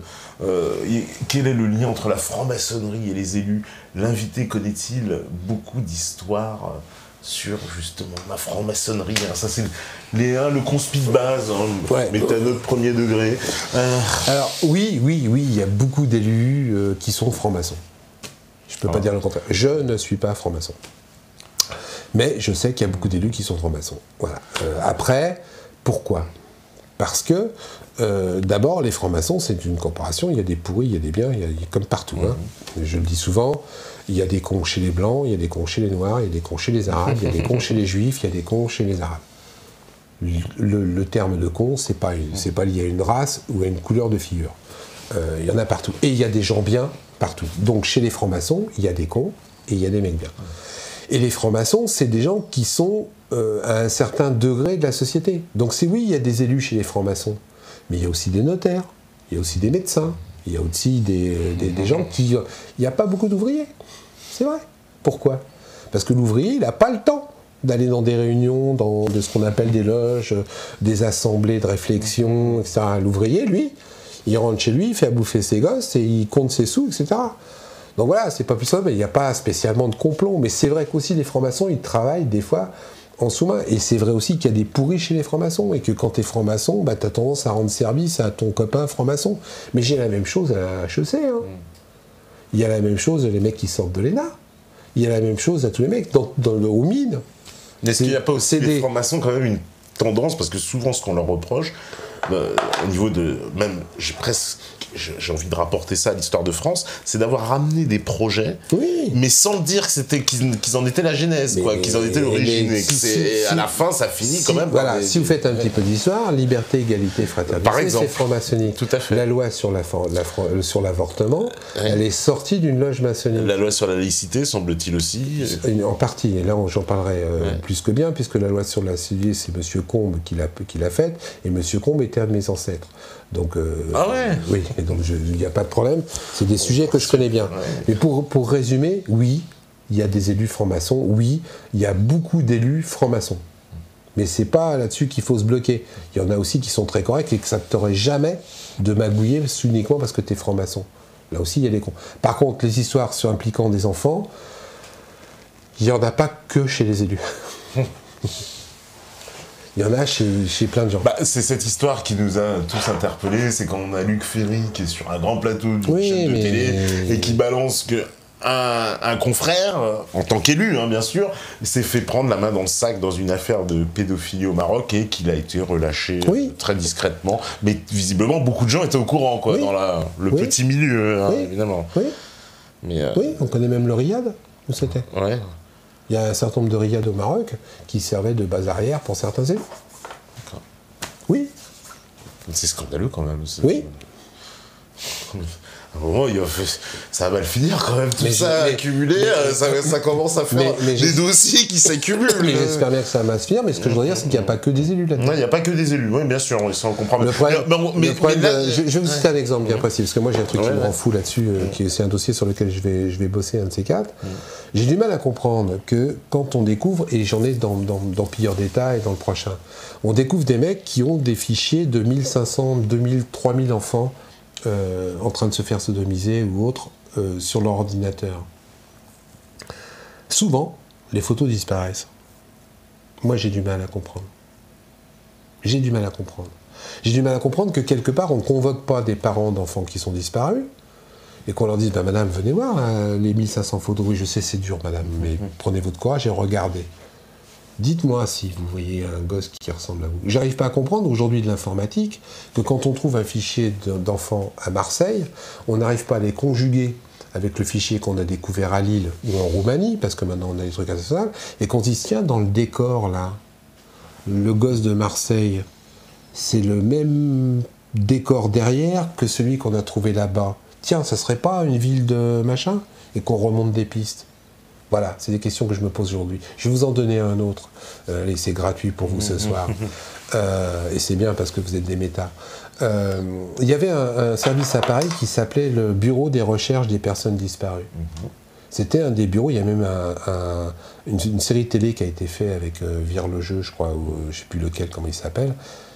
quel est le lien entre la franc-maçonnerie et les élus? L'invité connaît-il beaucoup d'histoires sur, justement, la franc-maçonnerie? Ça, c'est le conspi de base, métanote premier degré. Alors, oui, il y a beaucoup d'élus qui sont francs-maçons. Je ne peux pas dire le contraire. Je ne suis pas franc-maçon. Mais je sais qu'il y a beaucoup d'élus qui sont francs-maçons. Voilà. Après, pourquoi? Parce que, d'abord, les francs-maçons, c'est une corporation, il y a des pourris, il y a des biens, il y a comme partout. Hein. Je le dis souvent, il y a des cons chez les blancs, il y a des cons chez les noirs, il y a des cons chez les arabes, il y a des cons chez les juifs, il y a des cons chez les arabes. Le terme de con, c'est pas lié à une race ou à une couleur de figure. Il y en a partout. Et il y a des gens bien partout. Donc chez les francs-maçons, il y a des cons et il y a des mecs bien. Et les francs-maçons, c'est des gens qui sont à un certain degré de la société. Donc oui, il y a des élus chez les francs-maçons, mais il y a aussi des notaires, il y a aussi des médecins, il y a aussi des gens qui... Il n'y a pas beaucoup d'ouvriers. C'est vrai. Pourquoi ? Parce que l'ouvrier, il n'a pas le temps d'aller dans des réunions, de ce qu'on appelle des loges, des assemblées de réflexion, etc. L'ouvrier, lui, il rentre chez lui, il fait à bouffer ses gosses et il compte ses sous, etc. Donc voilà, c'est pas plus simple, il n'y a pas spécialement de complot. Mais c'est vrai qu'aussi les francs-maçons, ils travaillent des fois en sous-main. Et c'est vrai aussi qu'il y a des pourris chez les francs-maçons et que quand tu es franc-maçon, bah, tu as tendance à rendre service à ton copain franc-maçon. Mais j'ai la même chose à HEC. Hein. Il y a la même chose les mecs qui sortent de l'ENA. Il y a la même chose à tous les mecs aux mines. Est-ce qu'il n'y a pas aussi les francs-maçons quand même une tendance, parce que souvent ce qu'on leur reproche, au niveau de... Même, j'ai envie de rapporter ça à l'histoire de France, c'est d'avoir ramené des projets, mais sans dire qu'ils en étaient la genèse, qu'ils en étaient l'origine. Et à la fin, ça finit quand même... Voilà, si vous faites un petit peu d'histoire, liberté, égalité, fraternité, par exemple, c'est franc-maçonnique. Tout à fait. La loi sur l'avortement, elle est sortie d'une loge maçonnique. La loi sur la laïcité, semble-t-il aussi. En partie, et là j'en parlerai plus que bien, puisque la loi sur la laïcité, c'est M. Combes qui l'a faite, et M. Combes était un de mes ancêtres. Donc, ah ouais. Oui, et donc il n'y a pas de problème, c'est des sujets que je connais bien. Ouais. Mais pour résumer, oui, il y a des élus francs-maçons, oui, il y a beaucoup d'élus francs-maçons. Mais c'est pas là-dessus qu'il faut se bloquer. Il y en a aussi qui sont très corrects et que ça ne t'aurait jamais de magouiller uniquement parce que tu es franc-maçon. Là aussi, il y a des cons. Par contre, les histoires impliquant des enfants, il n'y en a pas que chez les élus. Il y en a chez plein de gens. C'est cette histoire qui nous a tous interpellés, c'est quand on a Luc Ferry qui est sur un grand plateau d'une chaîne de télé et qui balance que un confrère, en tant qu'élu bien sûr, s'est fait prendre la main dans le sac dans une affaire de pédophilie au Maroc et qu'il a été relâché très discrètement. Mais visiblement, beaucoup de gens étaient au courant dans le petit milieu, évidemment. Oui. Mais oui, on connaît même le riad, où c'était. Ouais. Il y a un certain nombre de riads au Maroc qui servaient de base arrière pour certains élus. D'accord. Oui. C'est scandaleux quand même. Oui. À un moment, ça va mal finir quand même, tout ça accumulé, ça commence à faire des dossiers qui s'accumulent. Mais j'espère bien que ça va mal finir, mais ce que je veux dire, c'est qu'il n'y a pas que des élus là-dedans. Non, il n'y a pas que des élus, oui, bien sûr, ça on comprend. Je vais vous citer un exemple bien précis, parce que moi j'ai un truc qui me rend fou là-dessus, c'est un dossier sur lequel je vais bosser, un de ces quatre. J'ai du mal à comprendre que quand on découvre, et j'en ai dans Pilleurs d'État et dans le prochain, on découvre des mecs qui ont des fichiers de 1500, 2000, 3000 enfants en train de se faire sodomiser ou autre sur leur ordinateur. Souvent, les photos disparaissent. Moi, j'ai du mal à comprendre. J'ai du mal à comprendre. J'ai du mal à comprendre que quelque part, on ne convoque pas des parents d'enfants qui sont disparus et qu'on leur dise madame, venez voir les 1500 photos. Oui, je sais, c'est dur, madame, mais prenez votre courage et regardez. Dites-moi si vous voyez un gosse qui ressemble à vous. J'arrive pas à comprendre aujourd'hui de l'informatique que quand on trouve un fichier d'enfants à Marseille, on n'arrive pas à les conjuguer avec le fichier qu'on a découvert à Lille ou en Roumanie, parce que maintenant on a des trucs internationaux, et qu'on se dit tiens, dans le décor là, le gosse de Marseille, c'est le même décor derrière que celui qu'on a trouvé là-bas. Tiens, ça serait pas une ville de machin? Et qu'on remonte des pistes. Voilà, c'est des questions que je me pose aujourd'hui. Je vais vous en donner un autre. Allez, c'est gratuit pour vous ce soir. Et c'est bien parce que vous êtes des métas. Il y avait un service à Paris qui s'appelait le Bureau des recherches des personnes disparues. C'était un des bureaux, il y a même une série télé qui a été faite avec Vire le jeu, je crois, ou je ne sais plus lequel, comment il s'appelle.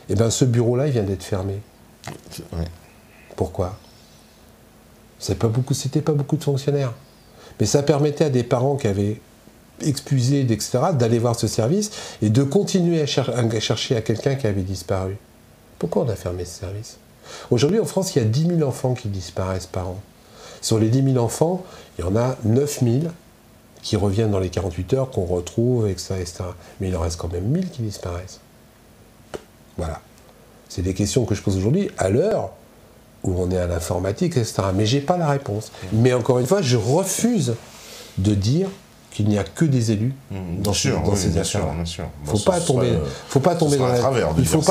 Et bien ce bureau-là, il vient d'être fermé. Ouais. Pourquoi? C'était pas beaucoup de fonctionnaires. Mais ça permettait à des parents qui avaient expulsé, etc., d'aller voir ce service et de continuer à chercher à quelqu'un qui avait disparu. Pourquoi on a fermé ce service? Aujourd'hui, en France, il y a 10 000 enfants qui disparaissent par an. Sur les 10 000 enfants, il y en a 9 000 qui reviennent dans les 48 heures, qu'on retrouve, etc., etc. Mais il en reste quand même 1000 qui disparaissent. Voilà. C'est des questions que je pose aujourd'hui, à l'heure où on est à l'informatique, etc. Mais je n'ai pas la réponse. Mais encore une fois, je refuse de dire qu'il n'y a que des élus dans ces affaires. Il ne faut pas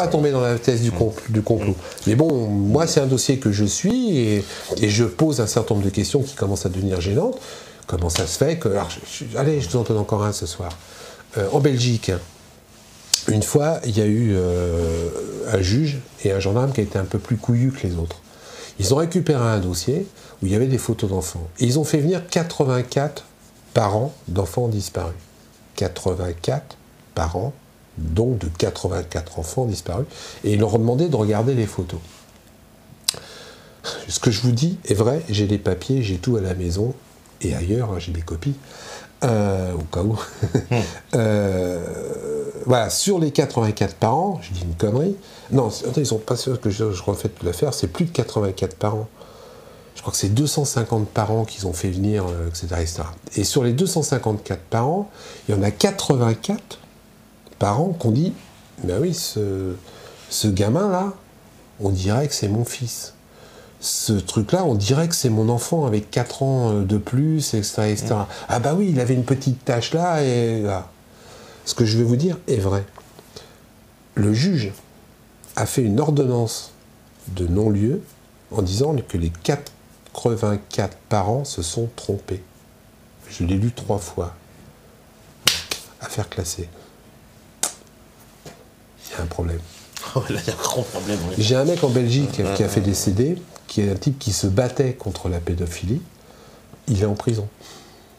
tomber dans la thèse du complot. Mais bon, moi, c'est un dossier que je suis et je pose un certain nombre de questions qui commencent à devenir gênantes. Comment ça se fait que... Alors, allez, je vous en donne encore un ce soir. En Belgique, une fois, il y a eu un juge et un gendarme qui a été un peu plus couillu que les autres. Ils ont récupéré un dossier où il y avait des photos d'enfants. Et ils ont fait venir 84 parents d'enfants disparus. 84 parents, donc de 84 enfants disparus. Et ils leur ont demandé de regarder les photos. Ce que je vous dis est vrai, j'ai les papiers, j'ai tout à la maison, et ailleurs, j'ai des copies, au cas où. Voilà, sur les 84 parents, je dis une connerie. Non, ils sont pas sûrs que je refais toute l'affaire, c'est plus de 84 parents. Je crois que c'est 250 parents qu'ils ont fait venir, etc., etc. Et sur les 254 parents, il y en a 84 parents qui ont dit, ben oui, ce gamin-là, on dirait que c'est mon fils. Ce truc-là, on dirait que c'est mon enfant avec 4 ans de plus, etc., etc. Ah bah oui, il avait une petite tache là, et là. Ce que je vais vous dire est vrai. Le juge a fait une ordonnance de non-lieu en disant que les 84 parents se sont trompés. Je l'ai lu 3 fois. Affaire classée. Il y a un problème. Oh, là, il y a un grand problème. Oui. J'ai un mec en Belgique qui a fait des CD, qui est un type qui se battait contre la pédophilie. Il est en prison.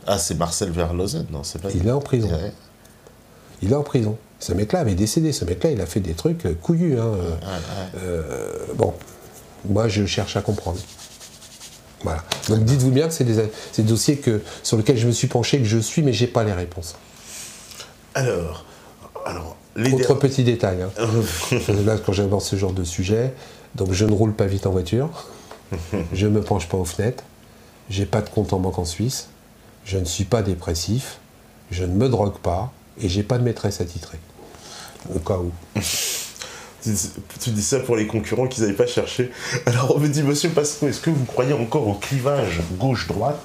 Ah, c'est Marcel Verlozen, non, c'est pas. Il est en prison. Ouais. Il est en prison. Ce mec-là avait décédé. Ce mec-là, il a fait des trucs couillus. Hein. Bon, moi, je cherche à comprendre. Voilà. Donc, dites-vous bien que c'est des dossiers sur lesquels je me suis penché, que je suis, mais j'ai pas les réponses. Alors autre petit détail. Hein. Là, quand j'aborde ce genre de sujet, donc je ne roule pas vite en voiture, je me penche pas aux fenêtres, j'ai pas de compte en banque en Suisse, je ne suis pas dépressif, je ne me drogue pas, et j'ai pas de maîtresse attitrée. Au cas où. Tu dis ça pour les concurrents qu'ils n'avaient pas cherché. Alors on me dit, monsieur Pasco, est-ce que vous croyez encore au clivage gauche-droite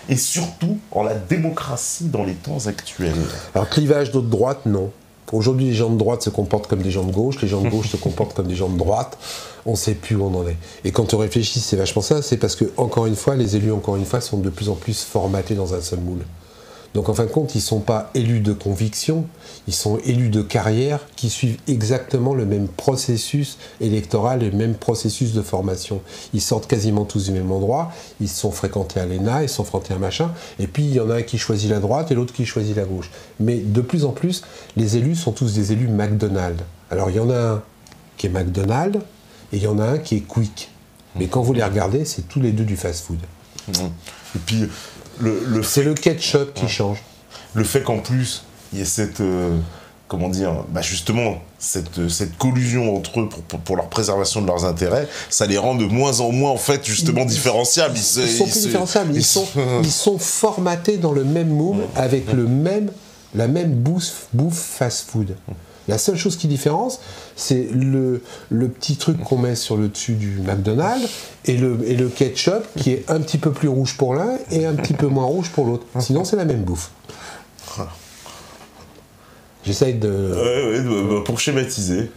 et surtout en la démocratie dans les temps actuels? Alors clivage droite, non. Aujourd'hui, les gens de droite se comportent comme des gens de gauche, les gens de gauche se comportent comme des gens de droite. On ne sait plus où on en est. Et quand on réfléchit, c'est vachement ça, c'est parce que, encore une fois, les élus, encore une fois, sont de plus en plus formatés dans un seul moule. Donc en fin de compte, ils ne sont pas élus de conviction, ils sont élus de carrière qui suivent exactement le même processus électoral, le même processus de formation. Ils sortent quasiment tous du même endroit, ils sont fréquentés à l'ENA, ils sont fréquentés à machin, et puis il y en a un qui choisit la droite et l'autre qui choisit la gauche. Mais de plus en plus, les élus sont tous des élus McDonald's. Alors il y en a un qui est McDonald's et il y en a un qui est Quick. Mais quand vous les regardez, c'est tous les deux du fast-food. Et puis... c'est le ketchup qui change. Le fait qu'en plus, il y ait cette... comment dire, bah justement, cette collusion entre eux pour leur préservation de leurs intérêts, ça les rend de moins en moins, en fait, justement, différenciables. Ils sont plus différenciables. Ils sont formatés dans le même moule, avec la même bouffe fast-food. La seule chose qui différence, c'est le petit truc qu'on met sur le dessus du McDonald's et le ketchup qui est un petit peu plus rouge pour l'un et un petit peu moins rouge pour l'autre. Sinon, c'est la même bouffe. J'essaye de... pour schématiser.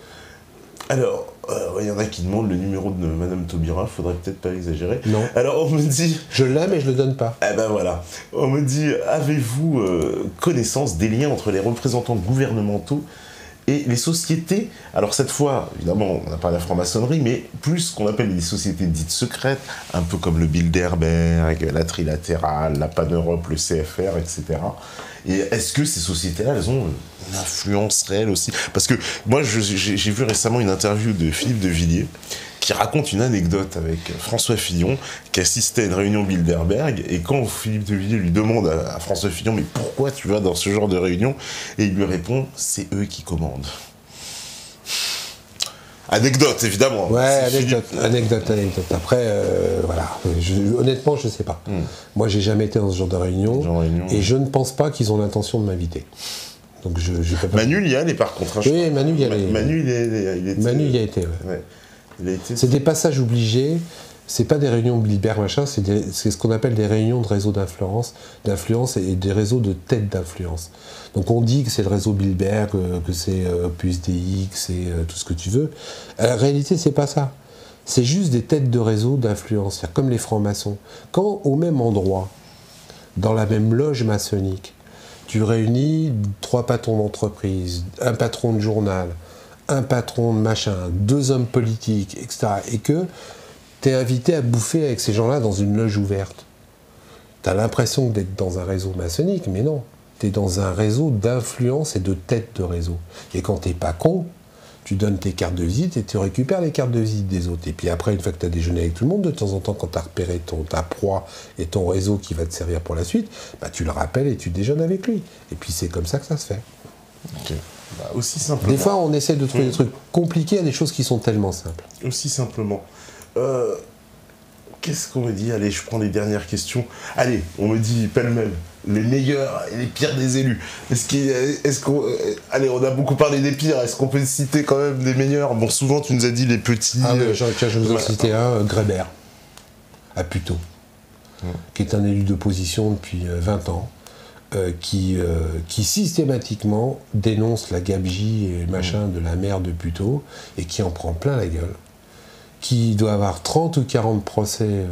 Alors, il y en a qui demandent le numéro de Madame Taubira, faudrait peut-être pas exagérer. Non. Alors, on me dit... Je l'aime et je le donne pas. Eh ben voilà. On me dit, avez-vous connaissance des liens entre les représentants gouvernementaux et les sociétés? Alors cette fois, évidemment, on n'a pas la franc-maçonnerie, mais plus ce qu'on appelle les sociétés dites secrètes, un peu comme le Bilderberg, la Trilatérale, la Pan-Europe, le CFR, etc. Et est-ce que ces sociétés-là, elles ont une influence réelle aussi? Parce que moi, j'ai vu récemment une interview de Philippe de Villiers qui raconte une anecdote avec François Fillon, qui assistait à une réunion Bilderberg, et quand Philippe de Villiers lui demande à François Fillon « Mais pourquoi tu vas dans ce genre de réunion ?» Et il lui répond « C'est eux qui commandent. » Anecdote, évidemment. Ouais, anecdote. Après, voilà. Honnêtement, je ne sais pas. Moi, j'ai jamais été dans ce genre de réunion, et je ne pense pas qu'ils ont l'intention de m'inviter. Donc, je peux pas... Manu y allait, par contre. Oui, Manu y allait. Manu y a été, ouais. Ouais. C'est des passages obligés, c'est pas des réunions Bilderberg, machin, c'est ce qu'on appelle des réunions de réseaux d'influence et des réseaux de têtes d'influence. Donc on dit que c'est le réseau Bilderberg, que c'est Opus Dei, que c'est tout ce que tu veux. En réalité, c'est pas ça. C'est juste des têtes de réseau d'influence, c'est-à-dire comme les francs-maçons. Quand au même endroit, dans la même loge maçonnique, tu réunis 3 patrons d'entreprise, un patron de journal, un patron de machin, 2 hommes politiques, etc., et que tu es invité à bouffer avec ces gens-là dans une loge ouverte, T'as l'impression d'être dans un réseau maçonnique, mais non. T'es dans un réseau d'influence et de tête de réseau. Et quand t'es pas con, tu donnes tes cartes de visite et tu récupères les cartes de visite des autres. Et puis après, une fois que tu as déjeuné avec tout le monde, de temps en temps, quand tu as repéré ta proie et ton réseau qui va te servir pour la suite, bah, tu le rappelles et tu déjeunes avec lui. Et puis c'est comme ça que ça se fait. Ok. Bah, aussi simplement. Des fois, on essaie de trouver des trucs compliqués à des choses qui sont tellement simples. Aussi simplement. Qu'est-ce qu'on me dit? Allez, je prends les dernières questions. Allez, on me dit pêle-mêle. Les meilleurs et les pires des élus. Allez, on a beaucoup parlé des pires. Est-ce qu'on peut citer quand même des meilleurs? Bon, souvent, tu nous as dit les petits. Ah oui, je vous en citer un, Grébert, à Puteaux, qui est un élu d'opposition depuis 20 ans, qui systématiquement dénonce la gabegie et machin de la maire de Puteaux, et qui en prend plein la gueule, qui doit avoir 30 ou 40 procès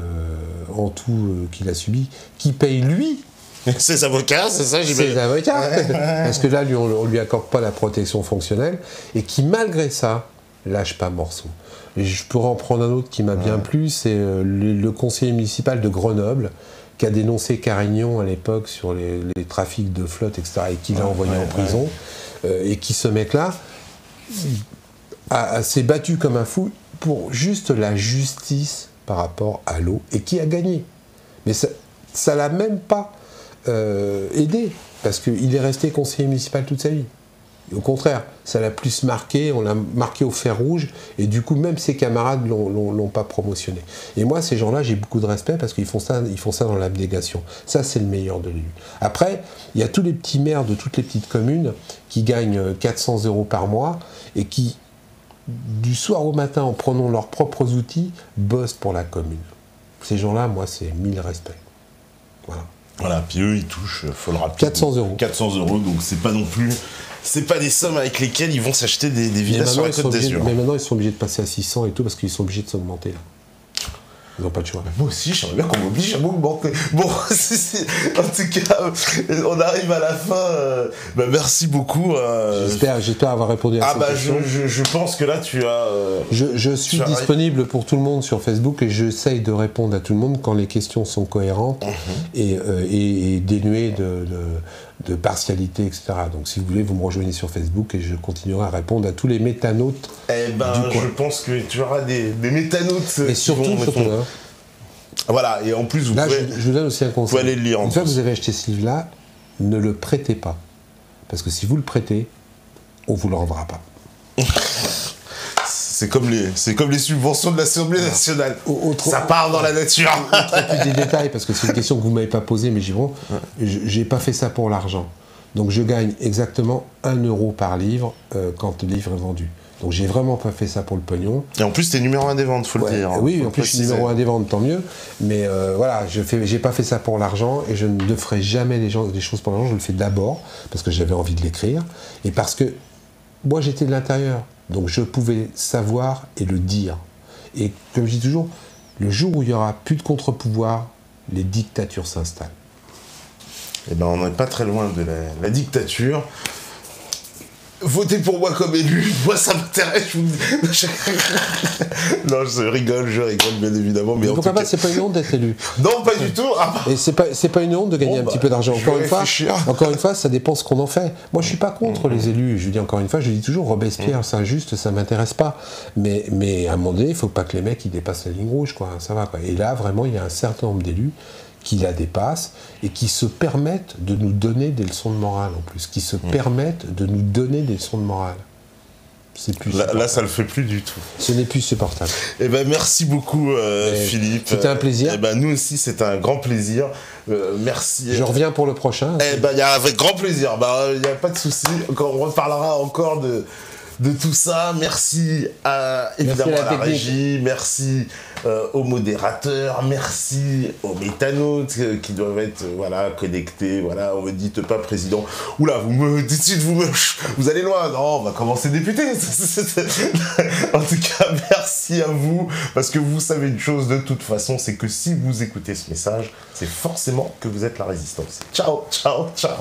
en tout qu'il a subi, qui paye lui ses avocats, c'est ça, j'imagine. Ses avocats, parce que là, on lui accorde pas la protection fonctionnelle, et qui, malgré ça, lâche pas morceau. Et je pourrais en prendre un autre qui m'a bien plu, c'est le conseiller municipal de Grenoble, qui a dénoncé Carignon à l'époque sur les trafics de flotte, etc., et qui l'a envoyé en prison, et qui, ce mec-là, s'est battu comme un fou pour juste la justice par rapport à l'eau, et qui a gagné. Mais ça l'a même pas aidé, parce qu'il est resté conseiller municipal toute sa vie. Et au contraire, ça l'a plus marqué, on l'a marqué au fer rouge, et du coup, même ses camarades l'ont pas promotionné. Et moi, ces gens-là, j'ai beaucoup de respect, parce qu'ils font ça dans l'abnégation. Ça, c'est le meilleur de l'élu. Après, il y a tous les petits maires de toutes les petites communes qui gagnent 400 € par mois, et qui, du soir au matin, en prenant leurs propres outils, bossent pour la commune. Ces gens-là, moi, c'est 1000 respects. Voilà. Voilà, puis eux, ils touchent, faut le rappeler. 400 €. 400 €, donc c'est pas non plus... C'est pas des sommes avec lesquelles ils vont s'acheter des villas sur la Côte d'Azur. Mais maintenant, ils sont obligés de passer à 600 et tout, parce qu'ils sont obligés de s'augmenter, là. Ils n'ont pas de choix. Moi aussi, j'aimerais bien qu'on m'oblige à m'augmenter. Bon, en tout cas, on arrive à la fin. Merci beaucoup. J'espère avoir répondu à cette question. Je pense que là, tu as... Je suis disponible pour tout le monde sur Facebook, et j'essaye de répondre à tout le monde quand les questions sont cohérentes et dénuées de partialité, etc. Donc, si vous voulez, vous me rejoignez sur Facebook, et je continuerai à répondre à tous les métanautes du coin. Je pense que tu auras des métanautes. Et surtout, voilà, et en plus, je vous donne aussi un conseil. Vous allez le lire. Une fois que vous avez acheté ce livre-là, ne le prêtez pas. Parce que si vous le prêtez, on ne vous le rendra pas. C'est comme les subventions de l'Assemblée nationale. Ça part dans la nature. Plus des détails, parce que c'est une question que vous ne m'avez pas posée, mais j'ai pas fait ça pour l'argent. Donc je gagne exactement 1 € par livre quand le livre est vendu. Donc j'ai vraiment pas fait ça pour le pognon. Et en plus, t'es numéro 1 des ventes, faut le dire. Oui, en plus je suis numéro 1 des ventes, tant mieux. Mais voilà, j'ai pas fait ça pour l'argent, et je ne ferai jamais des choses pour l'argent. Je le fais d'abord parce que j'avais envie de l'écrire, et parce que moi j'étais de l'intérieur, donc je pouvais savoir et le dire. Et comme je dis toujours, le jour où il y aura plus de contre-pouvoir, les dictatures s'installent. Eh ben, on n'est pas très loin de la dictature. Votez pour moi comme élu, moi ça m'intéresse. Non, je rigole bien évidemment. Mais pourquoi pas, c'est pas une honte d'être élu. Non, pas du tout. Et c'est pas une honte de gagner un petit peu d'argent. Encore une fois, ça dépend ce qu'on en fait. Moi, je suis pas contre les élus. Je dis encore une fois, je dis toujours, Robespierre, Saint-Just, ça m'intéresse pas. Mais à un moment donné, il faut pas que les mecs ils dépassent la ligne rouge, quoi. Ça va, quoi. Et là, vraiment, il y a un certain nombre d'élus qui la dépassent et qui se permettent de nous donner des leçons de morale en plus, qui se permettent de nous donner des leçons de morale. C'est plus là, ça le fait plus du tout. Ce n'est plus supportable. Eh ben, merci beaucoup, Philippe. C'était un plaisir. Eh ben, nous aussi, c'était un grand plaisir. Merci. Je reviens pour le prochain. Eh ben, avec grand plaisir. Il n'y a pas de souci. On reparlera encore de tout ça. Merci évidemment à la régie, merci aux modérateurs, merci aux métanautes qui doivent être connectés. Voilà, on me dit pas président. Oula, vous allez loin. Non, on va commencer député. En tout cas, merci à vous, parce que vous savez une chose de toute façon, c'est que si vous écoutez ce message, c'est forcément que vous êtes la résistance. Ciao, ciao, ciao.